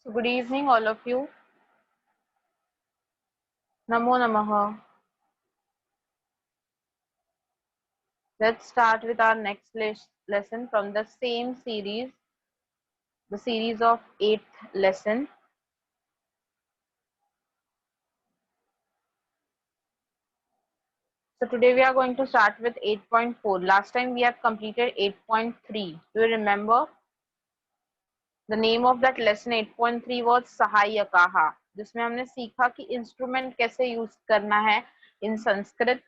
So good evening, all of you. Namo Namaha. Let's start with our next lesson from the same series, the series of 8th lesson. So today we are going to start with 8.4. Last time we have completed 8.3. Do you remember? The name of that lesson 8.3 was सहायकाः, जिसमें हमने सीखा कि instrument कैसे use करना है in Sanskrit,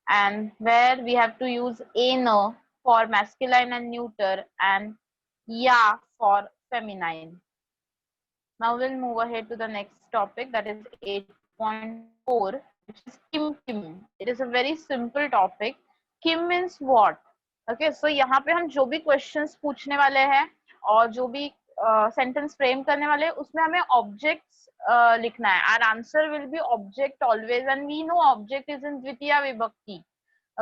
and where we have to use ana for masculine and neuter and ya for feminine. Now we'll move ahead to the next topic, that is 8.4, which is kim kim. It is a very simple topic. Kim means what? Okay, so यहाँ पे हम जो भी questions पूछने वाले हैं और जो भी sentence frame करने वाले हैं उसमें हमें objects लिखना है. Our answer will be object always, and we know object is in द्वितीया विभक्ति.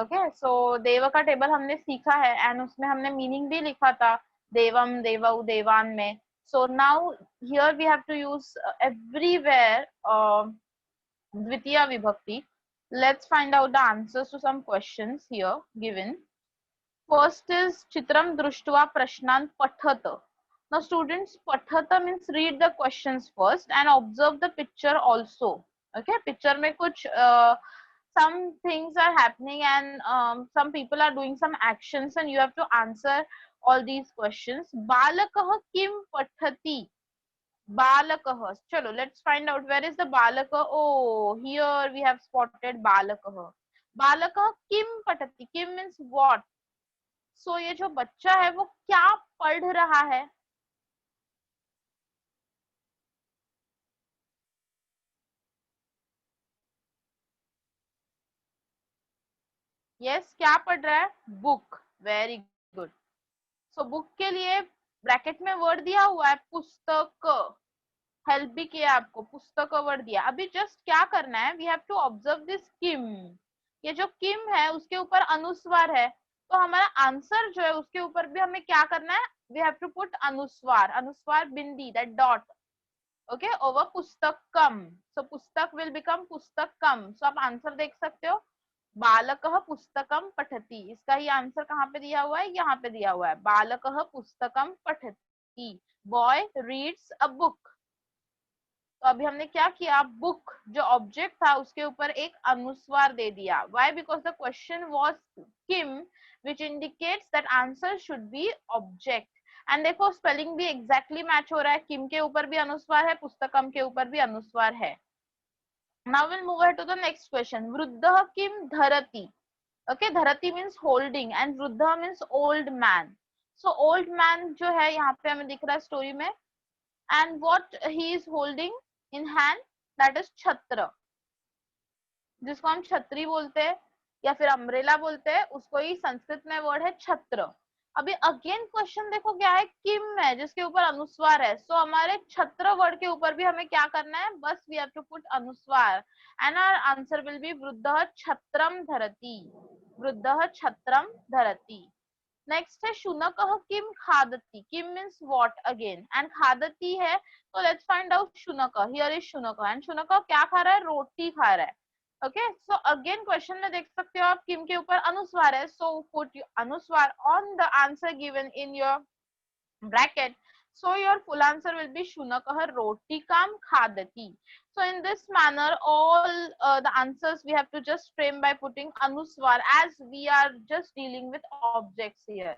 ओके, सो देव का टेबल हमने सीखा है एंड उसमें हमने मीनिंग भी लिखा था, देवम देवौ देवान में. So now here we have to use everywhere द्वितीय विभक्ति. Let's find out the answers to some questions here given. First is चित्रम दृष्ट्वा प्रश्नान पठत. Now students, pathata means read the questions first and observe the picture also. Okay, picture में कुछ some things are happening and some people are doing some actions and you have to answer all these questions. Balakah kim pathati. Balakah. Chalo, let's find out where is the balakah. Oh, here we have spotted balakah. Balakah kim pathati. Kim means what? So ये जो बच्चा है वो क्या पढ़ रहा है? Yes, क्या पढ़ रहा है? Book. Very good. So book के लिए ब्रैकेट में वर्ड दिया हुआ है पुस्तक. हेल्प भी किया आपको, पुस्तक वर्ड दिया. अभी जस्ट क्या करना है, we have to observe this किम. ये जो किम है उसके ऊपर अनुस्वार है, तो हमारा आंसर जो है उसके ऊपर भी हमें क्या करना है, वी हैव टू पुट अनुस्वार. अनुस्वार बिंदी, दैट डॉट. ओके, ओवर पुस्तकम. सो पुस्तक विल बिकम पुस्तकम. सो आप आंसर देख सकते हो, बालकः पुस्तकम पठति. इसका ही आंसर कहाँ पे दिया हुआ है, यहाँ पे दिया हुआ है, बालकः पुस्तकम पठति. Boy reads a book. तो अभी हमने क्या किया, बुक जो ऑब्जेक्ट था उसके ऊपर एक अनुस्वार दे दिया. Why? Because the question was Kim, which indicates that answer should be object. And देखो स्पेलिंग भी एग्जैक्टली मैच हो रहा है. किम के ऊपर भी अनुस्वार है, पुस्तकम के ऊपर भी अनुस्वार है. Now will move ahead to the next question. वृद्धः किम धरति. ओके, धरती मीन्स होल्डिंग एंड वृद्ध means old man. So old man जो है यहाँ पे हमें दिख रहा है स्टोरी में, and what he is holding in hand, that is छत्र, जिसको हम छतरी बोलते हैं या फिर अम्ब्रेला बोलते हैं, उसको ही संस्कृत में वर्ड है छत्र. अभी अगेन क्वेश्चन देखो क्या है, किम है जिसके ऊपर अनुस्वार है. सो हमारे छत्र वर्ड के ऊपर भी हमें क्या करना है, बस we have to put anusvara and our answer will be वृद्धः छत्रम धरति. वृद्धः छत्रम धरति. नेक्स्ट है शुनकः किम खादति. किम मीन्स व्हाट अगेन, एंड खादति है, तो लेट्स फाइंड आउट शुनक. हियर इज शुनक, एंड शुनक क्या खा रहा है, रोटी खा रहा है. ओके, सो अगेन क्वेश्चन में देख सकते हो आप, किम के ऊपर अनुस्वार है, सो पुट अनुस्वार on the answer given in your bracket. So your full answer will be shunakah rotikam khadati. So in this manner, all the answers we have to just frame by putting anuswar, as we are just dealing with objects here.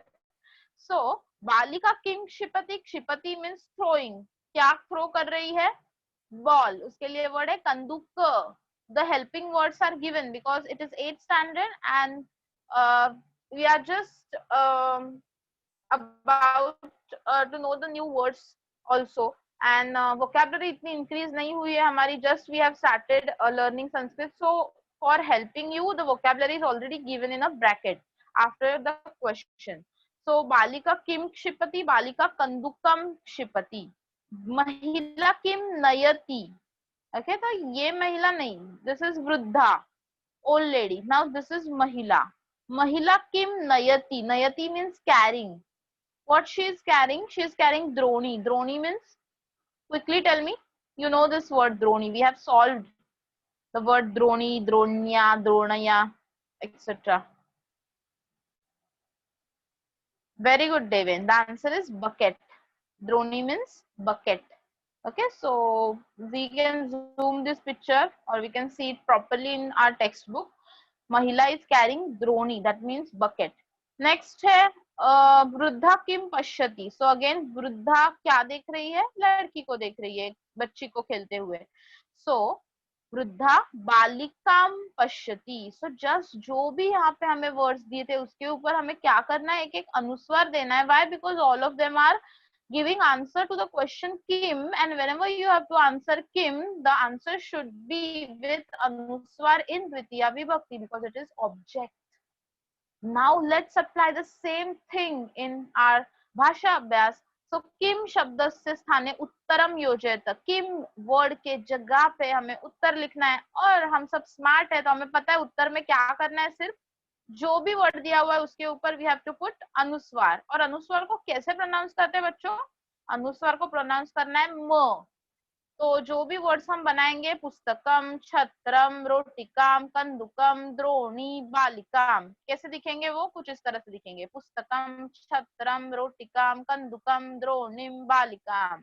So balika kim kshipati. Kshipati means throwing. क्या throw कर रही है, ball. उसके लिए word है कंदुक. The helping words are given because it is 8th standard and we are just about to know the new words also, and vocabulary इतनी increase नहीं हुई है हमारी, just we have started learning Sanskrit. So for helping you, the vocabulary is already given in a bracket after the question. So बालिका किम क्षिपति, बालिका कंदुकम क्षिपति. महिला किम नयति. Okay, तो ये महिला नहीं, दिस इज वृद्धा, old lady. Now this is mahila. Mahila kim nayati. Nayati means carrying. What she is carrying? She is carrying droni. Droni means Quickly tell me. You know this word Droni. We have solved the word Droni, Dronya, Dronaya, etc. Very good, Devin. The answer is bucket. Droni means bucket. Okay, so we can zoom this picture or we can see it properly in our textbook. Mahila is carrying droni, that means bucket. Next है वृद्धा किम पश्यति. So again वृद्धा क्या देख रही है? लड़की को देख रही है, बच्ची को खेलते हुए. So वृद्धा बालिकाम पश्यति. So just जो भी यहाँ पे हमें वर्ड्स दिए थे उसके ऊपर हमें क्या करना है, एक एक अनुस्वार देना है. Why? Because all of them are giving answer to the question Kim, and whenever you have to answer Kim, the answer should be with anuswar in Dvitiya Vibhakti because it is object. Now let's apply the same thing in our Bhasha Abhyas. So Kim शब्दस्य स्थाने उत्तरम योजयत. Kim word के जगह पे हमें उत्तर लिखना है और हम सब स्मार्ट है तो हमें पता है उत्तर में क्या करना है. सिर्फ जो भी वर्ड दिया हुआ है उसके ऊपर वी हैव टू पुट अनुस्वार. और अनुस्वार को कैसे प्रोनाउंस करते हैं बच्चों? अनुस्वार को प्रोनाउंस करना है म. तो जो भी वर्ड्स हम बनाएंगे, पुस्तकम, छत्रम, रोटिकाम, कंदुकम, द्रोणी, बालिकाम, कैसे दिखेंगे वो? कुछ इस तरह से दिखेंगे. पुस्तकम, छत्रम, रोटिकाम, कंदुकम, द्रोणीम, बालिकाम.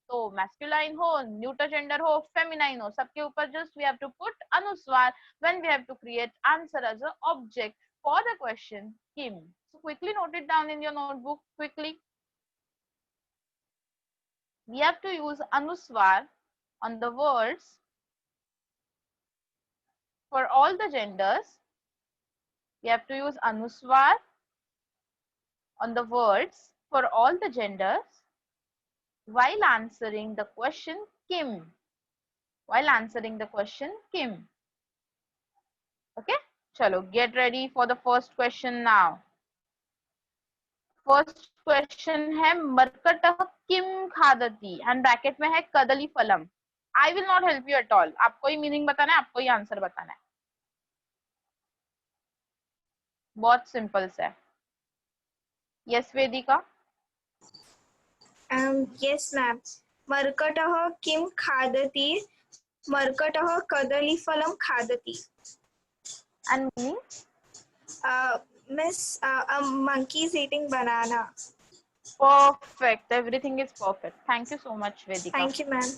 तो मैस्कुलाइन हो, न्यूटर जेंडर हो, फेमिनाइन हो, सबके ऊपर just we have to put अनुस्वार when we have to create answer as a object for the question किम. So quickly note it down in your notebook. Quickly we have to use anuswar on the words for all the genders. We have to use anuswar on the words for all the genders while answering the question Kim. While answering the question Kim. Okay, chalo, get ready for the first question now. First question है मरकटः किम खादति and bracket में है कदली फलम. I will not help you at all. आपको ही meaning बताना है, आपको ही answer बताना है. बहुत सिंपल सा है. यस वेदिका. Yes, ma'am. मर्कटः किम खादति? मर्कटः कदलीफलं खादति. And meaning? Miss, a monkey is eating banana. Perfect. Everything is perfect. Thank you so much, Vedika. Thank you, ma'am.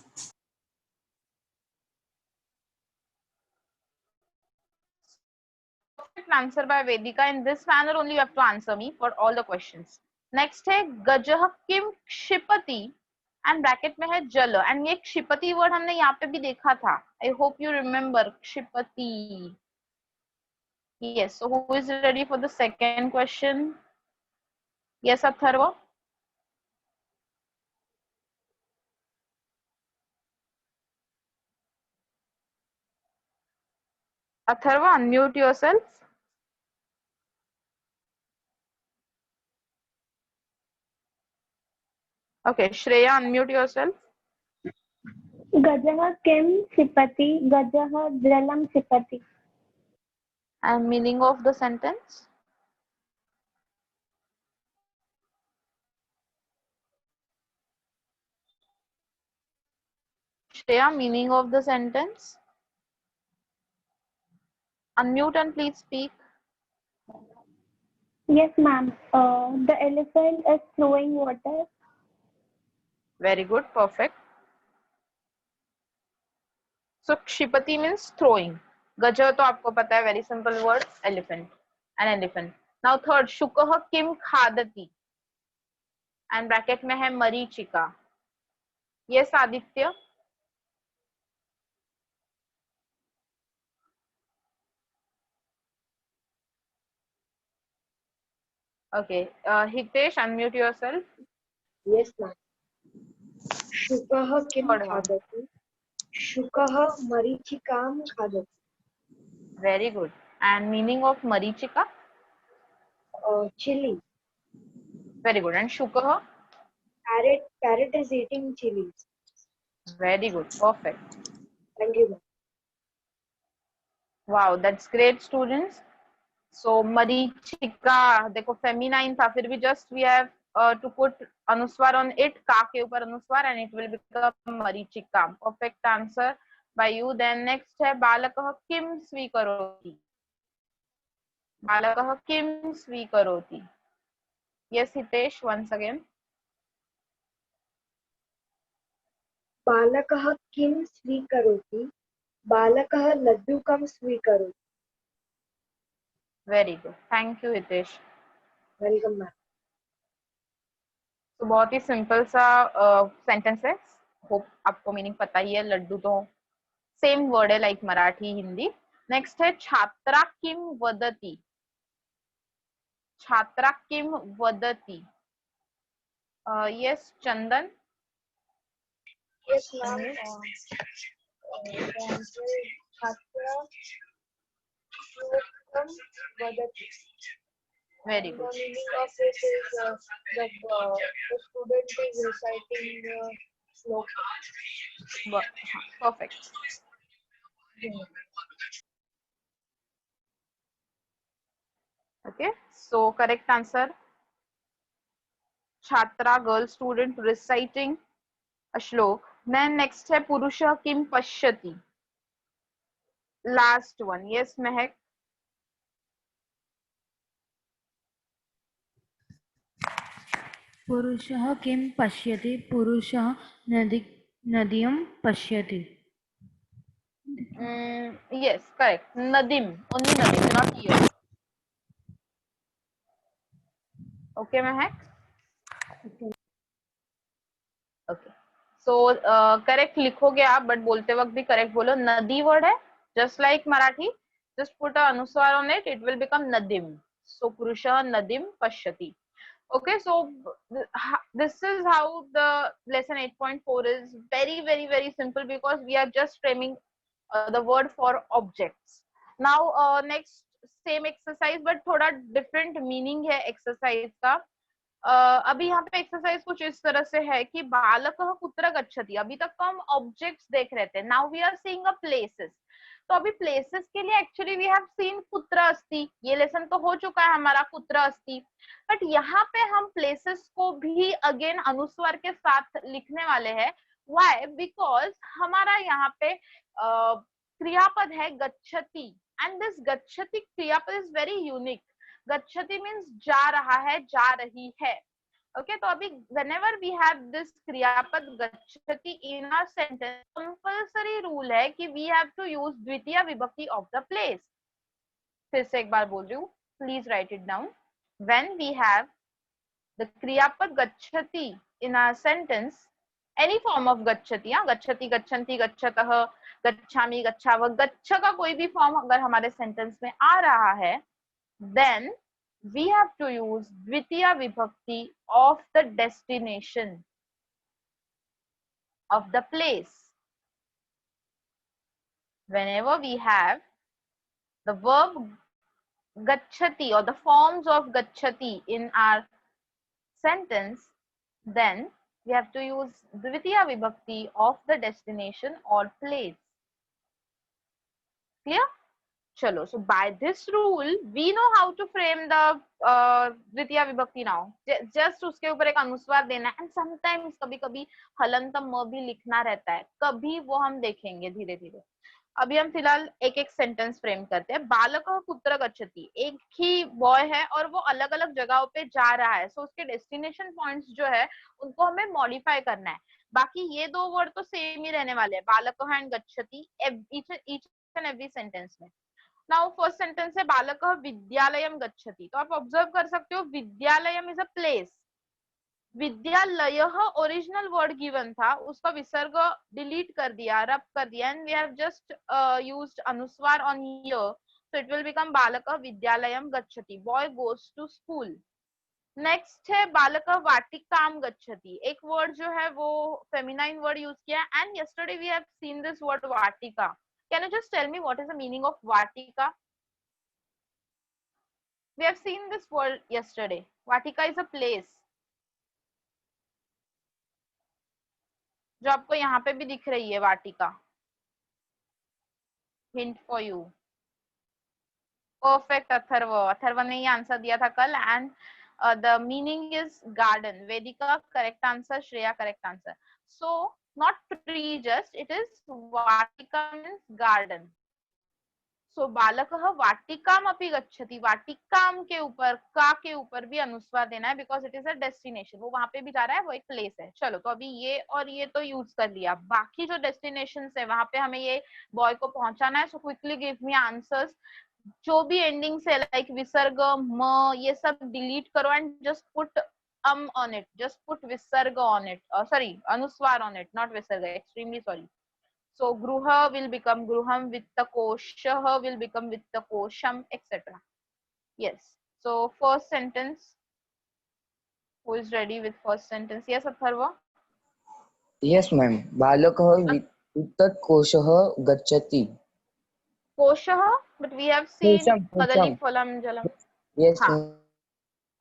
Perfect answer by Vedika. In this manner only you have to answer me for all the questions. Next है गजः किम क्षिपति and bracket में है जल. And ये क्षिपति word हमने यहाँ पे भी देखा था. I hope you remember क्षिपति. Yes. So who is ready for the second question? Yes, Atharva. Atharva, unmute yourself. Okay, Shreya, unmute yourself. गजः किं क्षिपति? गजः जलं क्षिपति. And meaning of the sentence? Shreya, meaning of the sentence? Unmute and please speak. Yes, ma'am. The elephant is throwing water. Very good, perfect. So Kshipati means throwing. Gaja to आपको पता है, very simple word, elephant. An elephant. Now third, Shukah kim khadati. And bracket में है मरीचिका. Yes, Aditya. Okay, Hitesh, unmute yourself. Yes, ma'am. शुकः किं खादति? शुकः मरीचिकां खादति. Very good. And meaning of Marichika? Chili. Very good. And Shukah? Parrot is eating chilies. Very good. Perfect. Thank you, ma'am. Wow, that's great, students. So Marichika, देखो feminine था, फिर भी just we have to put anuswar on it, ka के ऊपर अनुस्वार, and it will become मरीचिका. Perfect answer by you. Then next है बालकः किं स्वीकरोति. बालकः किं स्वीकरोति. Yes, Hitesh, once again. बालकः किं स्वीकरोति. बालकः लड्डुकं स्वीकरोति. Very good. Thank you, Hitesh. Welcome ma'am. तो बहुत ही सिंपल सा सेंटेंस है. होप आपको मीनिंग पता ही है. लड्डू तो सेम वर्ड है लाइक मराठी हिंदी. नेक्स्ट है छात्रा किम वदति. छात्रा किम वदति. यस चंदन. Yes, ma'am. छात्रा श्लोकं वदति. Very The good. meaning of this is the student is reciting sloka. Perfect. Okay, so correct answer. Chhatra, girl student reciting a shlok. Then next है पुरुषः किं पश्यति. Last one. Yes, Mehak. पुरुषः किं पश्यति. पुरुषः नदीं पश्यति. Yes, correct. Nadim. Only Nadim, not here. Okay, Mehak. Okay. So correct लिखोगे आप, बट बोलते वक्त भी करेक्ट बोलो. नदी वर्ड है, just like Marathi. Just put a anuswar on it. It will become nadim. So purushah nadim pashyati. Okay, so this is how the lesson 8.4 is. Very, very, very simple because we are just framing the word for objects. Now next same exercise but थोड़ा different meaning है exercise का. अभी यहाँ पे exercise कुछ इस तरह से है कि बालकः कुत्र गच्छति. अभी तक तो हम ऑब्जेक्ट्स देख रहे थे. Now we are seeing a places. तो अभी प्लेसेस के लिए एक्चुअली वी हैव सीन कुत्र अस्ति. ये लेसन तो हो चुका है हमारा कुत्र अस्ति. बट यहाँ पे हम प्लेसेस को भी अगेन अनुस्वार के साथ लिखने वाले हैं. व्हाई? बिकॉज हमारा यहाँ पे क्रियापद है गच्छति, एंड दिस गच्छति क्रियापद इज वेरी यूनिक. गच्छति मीन्स जा रहा है, जा रही है. Okay, तो अभी whenever we have this क्रियापद गच्छति in our sentence, compulsory rule है कि we have to use द्वितीय विभक्ति of the place. फिर से एक बार बोल रही हूँ, please write it down. When we have the क्रियापद गच्छति in our sentence, any form of गच्छति, हाँ, गच्छति, गच्छन्ति, गच्छतः, गच्छामि, गच्छावः, गच्छ का कोई भी फॉर्म अगर हमारे सेंटेंस में आ रहा है, then we have to use dvitiya vibhakti of the destination of the place. Whenever we have the verb gacchati or the forms of gacchati in our sentence, then we have to use dvitiya vibhakti of the destination or place. Clear? चलो, so by this rule we know how to frame the द्वितीय विभक्ति now. Just उसके ऊपर एक अनुस्वार देना है, and sometimes कभी कभी हलंत म भी लिखना रहता है, कभी वो हम देखेंगे धीरे धीरे. अभी हम फिलहाल एक एक सेंटेंस फ्रेम करते हैं. बालकः कुत्र गच्छति. एक ही बॉय है और वो अलग अलग जगहों पे जा रहा है. सो उसके डेस्टिनेशन पॉइंट्स जो है उनको हमें मॉडिफाई करना है. बाकी ये दो वर्ड तो सेम ही रहने वाले हैं, बालकः एंड गच्छति, ईच एंड एवरी सेंटेंस में. नाउ फर्स्ट सेंटेंस है बालकः विद्यालयम गच्छति. तो आप ऑब्जर्व कर सकते हो विद्यालयम इज अ प्लेस. विद्यालयः ओरिजिनल वर्ड गिवन था, उसका विसर्ग डिलीट कर दिया, रब कर दिया, and we have just used अनुस्वार on here, so it will become बालकः विद्यालयम गच्छति. Boy goes to school. Next है बालकः वाटिकाम गच्छति. एक वर्ड जो है वो फेमिनाइन वर्ड यूज किया, and yesterday we have seen this word वाटिका. Can you just tell me what is the meaning of Vatika? We have seen this word yesterday. Vatika is a place. जो आपको यहाँ पे भी दिख रही है वाटिका. Hint for you. Perfect, Atharva. Atharva ने ये आंसर दिया था कल, and The meaning is garden. Vedika correct answer, Shreya correct answer. So not tree just, it is Vatika means garden. सो बालकः वाटिकाम अपि गच्छति, वाटिकाम के ऊपर का के ऊपर भी अनुस्वार देना है because it is a destination, वो वहां पे भी जा रहा है, वो एक प्लेस है। चलो तो अभी ये और ये तो यूज कर लिया, बाकी जो डेस्टिनेशन है वहां पे हमें ये बॉय को पहुंचाना है। So quickly give me answers, जो भी एंडिंग से लाइक विसर्ग म ये सब डिलीट करो and just put on it, just put विसर्ग ऑन इट, सॉरी अनुस्वार ऑन इट, नॉट विसर्ग, extremely sorry. So gruha will become gruham, vittakoshah will become vittakosham, etc. Yes. So first sentence. Who is ready with first sentence? Yes, Atharva. Yes, ma'am. बालकः वित्तकोशः गच्छति. Koshah, but we have seen kadali phalam jalam. Yes. हाँ.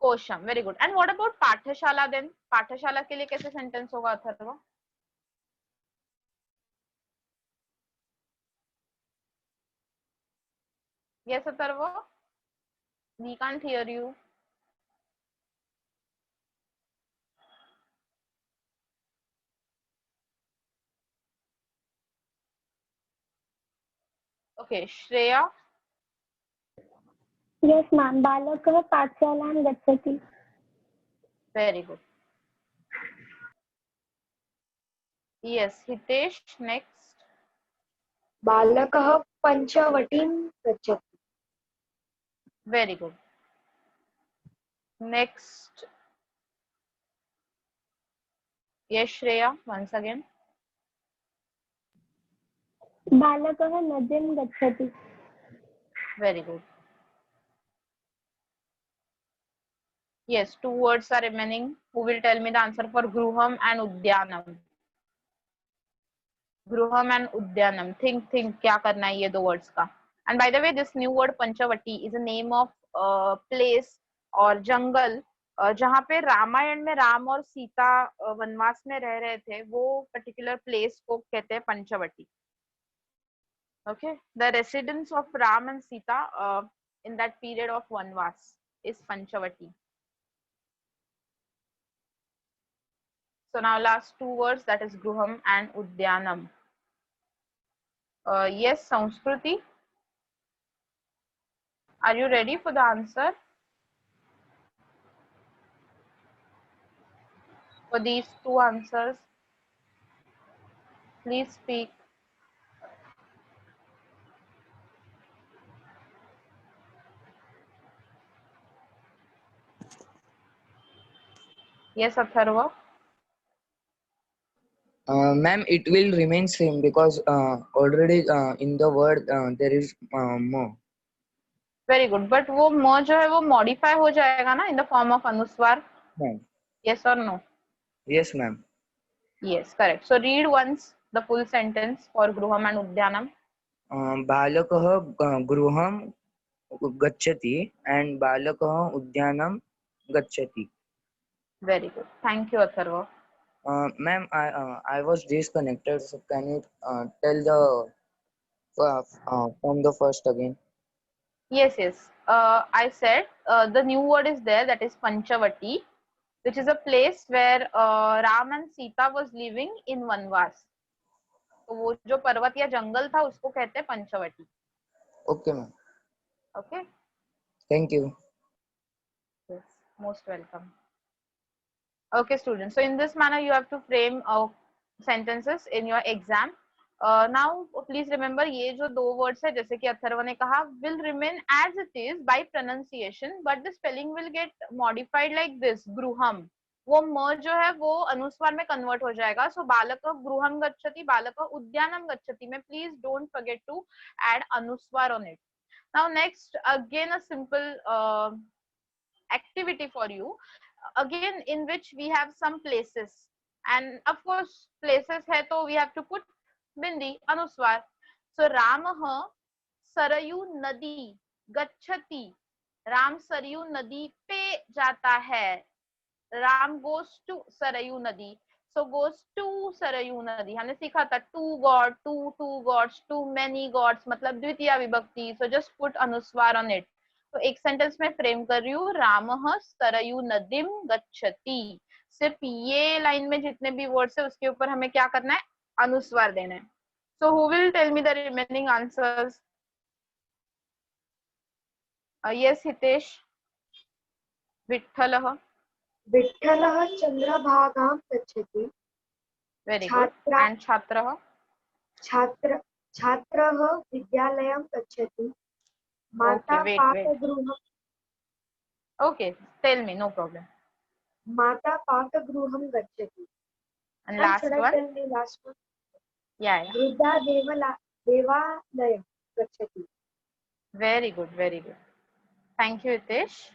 Kosham, very good. And what about पाठशाला then? पाठशाला के लिए कैसे sentence होगा Atharva? Yes, Atharva. We can't hear you. Okay, Shreya. Yes, ma'am. बालकः पाठशालां गच्छति. Very good. Yes, Hitesh, next. बालकः पञ्चवटीं गच्छति. Very good. Next. Yes, Shreya, once again. बालकः नदीं गच्छति. Very good. Yes, two words are remaining. Who will tell me the answer for Gruham and Udyanam? Gruham and Udyanam. Think, क्या करना है ये दो words का. And by the way, this new word Panchavati is a name of place और जंगल जहाँ पे रामायण में राम और सीता वनवास में रह रहे थे, वो particular place को कहते हैं Panchavati. Okay, the residence of Ram and Sita in that period of Vanvas is Panchavati. So now last two words, that is Gruham and Udyanam. Yes, Sanskruti, are you ready for the answer for these two answers? Please speak. Yes, Atharva. Ma'am, it will remain same because already in the word there is mo. Very good. But वो म जो है वो modify हो जाएगा ना in the form of अनुस्वार. Ma'am. Yes or no? Yes, ma'am. Yes, correct. So read once the full sentence for Gruham and Udyanam. बालकः गृहं गच्छति and बालकः उद्यानं गच्छति. Very good. Thank you, Atharva. Ma'am, I was disconnected, so can you tell the from the first again? Yes, yes. I said the new word is there, that is Panchavati, which is a place where Ram and Sita was living in Vanvas. तो वो जो पर्वत या जंगल था उसको कहते हैं Panchavati. Okay, ma'am. Okay. Thank you. Yes, most welcome. Okay, students. So in this manner, you have to frame sentences in your exam. Now, please remember, ये जो दो words है, जैसे कि अथर्व ने कहा, will remain as it is by pronunciation, but the spelling will get modified like this. Gruham. वो म जो है वो अनुस्वार में कन्वर्ट हो जाएगा. So बालक गृहम गच्छति, बालक उद्यानम गच्छति में please don't forget to add अनुस्वार on it. Now next, again a simple activity for you. Again, in which we have some places, and of course places hai to we have to put bindi anuswar. So Ramah Sarayu Nadi Gachati. Ram Sarayu Nadi pe jata hai. Ram goes to Sarayu Nadi. So goes to Sarayu Nadi. हमने सीखा था two god, two gods, too many gods, मतलब द्वितीया विभक्ति. So just put anuswar on it. तो एक sentence में frame कर रही हूँ, रामः सरयू नदीम गच्छति। सिर्फ ये लाइन में जितने भी वर्ड्स है उसके ऊपर हमें क्या करना है, अनुस्वार देना है। So who will tell me the remaining answers? Yes Hitesh. विठ्ठलः। विठ्ठलः चन्द्रभागां गच्छति। Very good. छात्रा एंड छात्रः? छात्रः विद्यालयं गच्छति। माता Okay, wait. पाकगृहं Okay, tell me, no problem. माता पाकगृहं गच्छति। And last should I one? tell the last one? Yeah. वृद्धा देवालयं गच्छति। Very good, very good. Thank you, Hitesh.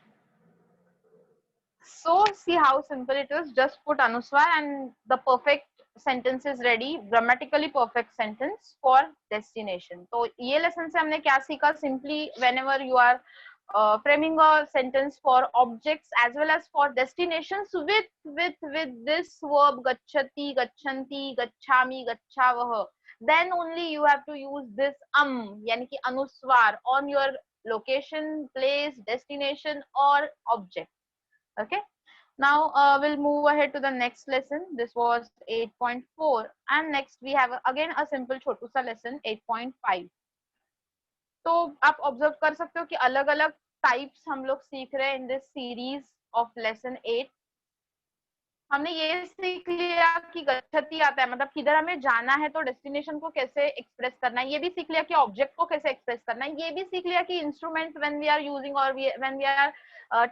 So, see how simple it is. Just put Anuswar and the perfect sentence is ready. Grammatically perfect sentence for destination. तो ये lesson से हमने क्या सीखा? Simply whenever you are framing a sentence for objects as well as for destinations with this verb gacchati, gacchanti, gacchami, gachavah, then only you have to use this यानी कि अनुस्वार on your location, place, destination or object. Okay, now we'll move ahead to the next lesson. This was 8.4 and next we have again a simple छोटू सा lesson 8.5. तो आप observe कर सकते हो कि अलग अलग टाइप्स हम लोग सीख रहे हैं in this series of lesson 8. हमने ये सीख लिया कि गच्छति आता है मतलब किधर हमें जाना है तो डेस्टिनेशन को कैसे एक्सप्रेस करना है, ये भी सीख लिया कि ऑब्जेक्ट को कैसे एक्सप्रेस करना है, ये भी सीख लिया कि instrument when we are using और when we are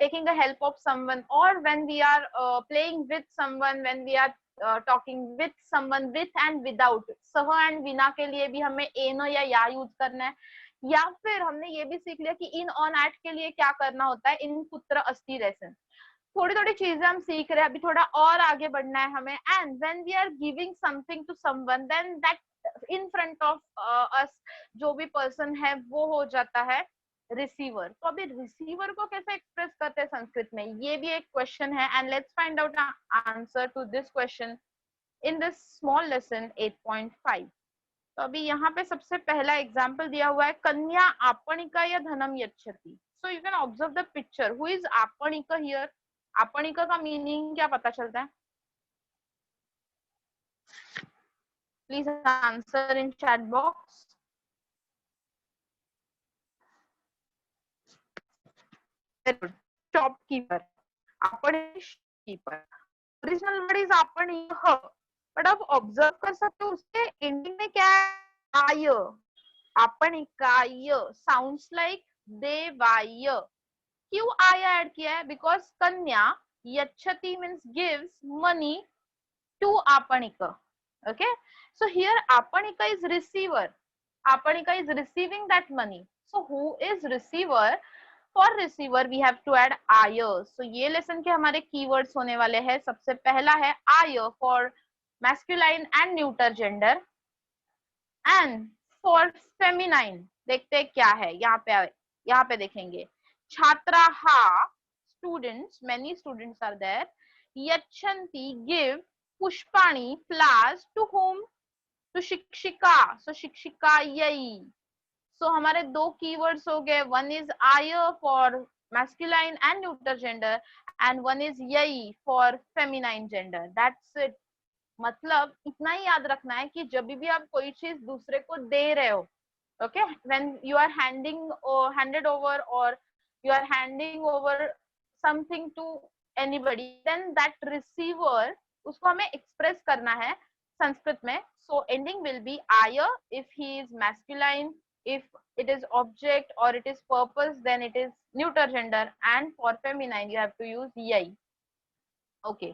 taking the help of someone or when we are playing with someone, when we are talking with someone with and without, सह and विना के लिए भी हमें एनो या यूज करना है. या फिर हमने ये भी सीख लिया कि इन ऑन एट के लिए क्या करना होता है, इन पुत्र अस्ति रेसन. थोड़ी थोड़ी चीजें हम सीख रहे हैं, अभी थोड़ा और आगे बढ़ना है हमें. And when we are giving something to someone then that in front of us जो भी पर्सन है वो हो जाता है रिसीवर. तो अभी रिसीवर को कैसे एक्सप्रेस करते हैं संस्कृत में, ये भी एक क्वेश्चन है. And let's find out answer to this question in this small lesson 8.5. तो अभी यहाँ पे सबसे पहला एग्जाम्पल दिया हुआ है, कन्या आपणिका या धनम यच्छति. So you can observe the picture. Who is आपणिका हियर? आपणिका का मीनिंग क्या पता चलता है? Please answer in chat box. Shopkeeper, आपणिकीपर. ओरिजिनल वर्ड इज आपणिक, बट आप ऑब्जर्व कर सकते हो उसके एंडिंग में क्या है, आय. आपणिकाय साउंड्स लाइक देवाय. क्यों आय ऐड किया है? बिकॉज कन्या यच्छति मीन्स गिव्स मनी टू आपणिका. Okay, so here aparnika is receiver. Aparnika is receiving that money. So who is receiver? For receiver we have to add I. So ये lesson के हमारे keywords होने वाले हैं. सबसे पहला है आय for masculine and neuter gender and for feminine. देखते हैं क्या है यहाँ पे देखेंगे. छात्राः, students, many students are there. यच्छन्ति, give पुष्पाणि, flowers to whom? to शिक्षिका. So शिक्षिकायै. So हमारे दो keywords हो गए. One is I for masculine and neuter gender and one is यै for feminine gender. That's it. मतलब इतना ही याद रखना है कि जब भी आप कोई चीज दूसरे को दे रहे हो, okay, when you are handed over or you are handing over something to anybody, then that receiver उसको हमें एक्सप्रेस करना है संस्कृत में. So ending will be I if he is masculine, if it is object or it is purpose then it is neuter gender and for feminine you have to use यै. Okay,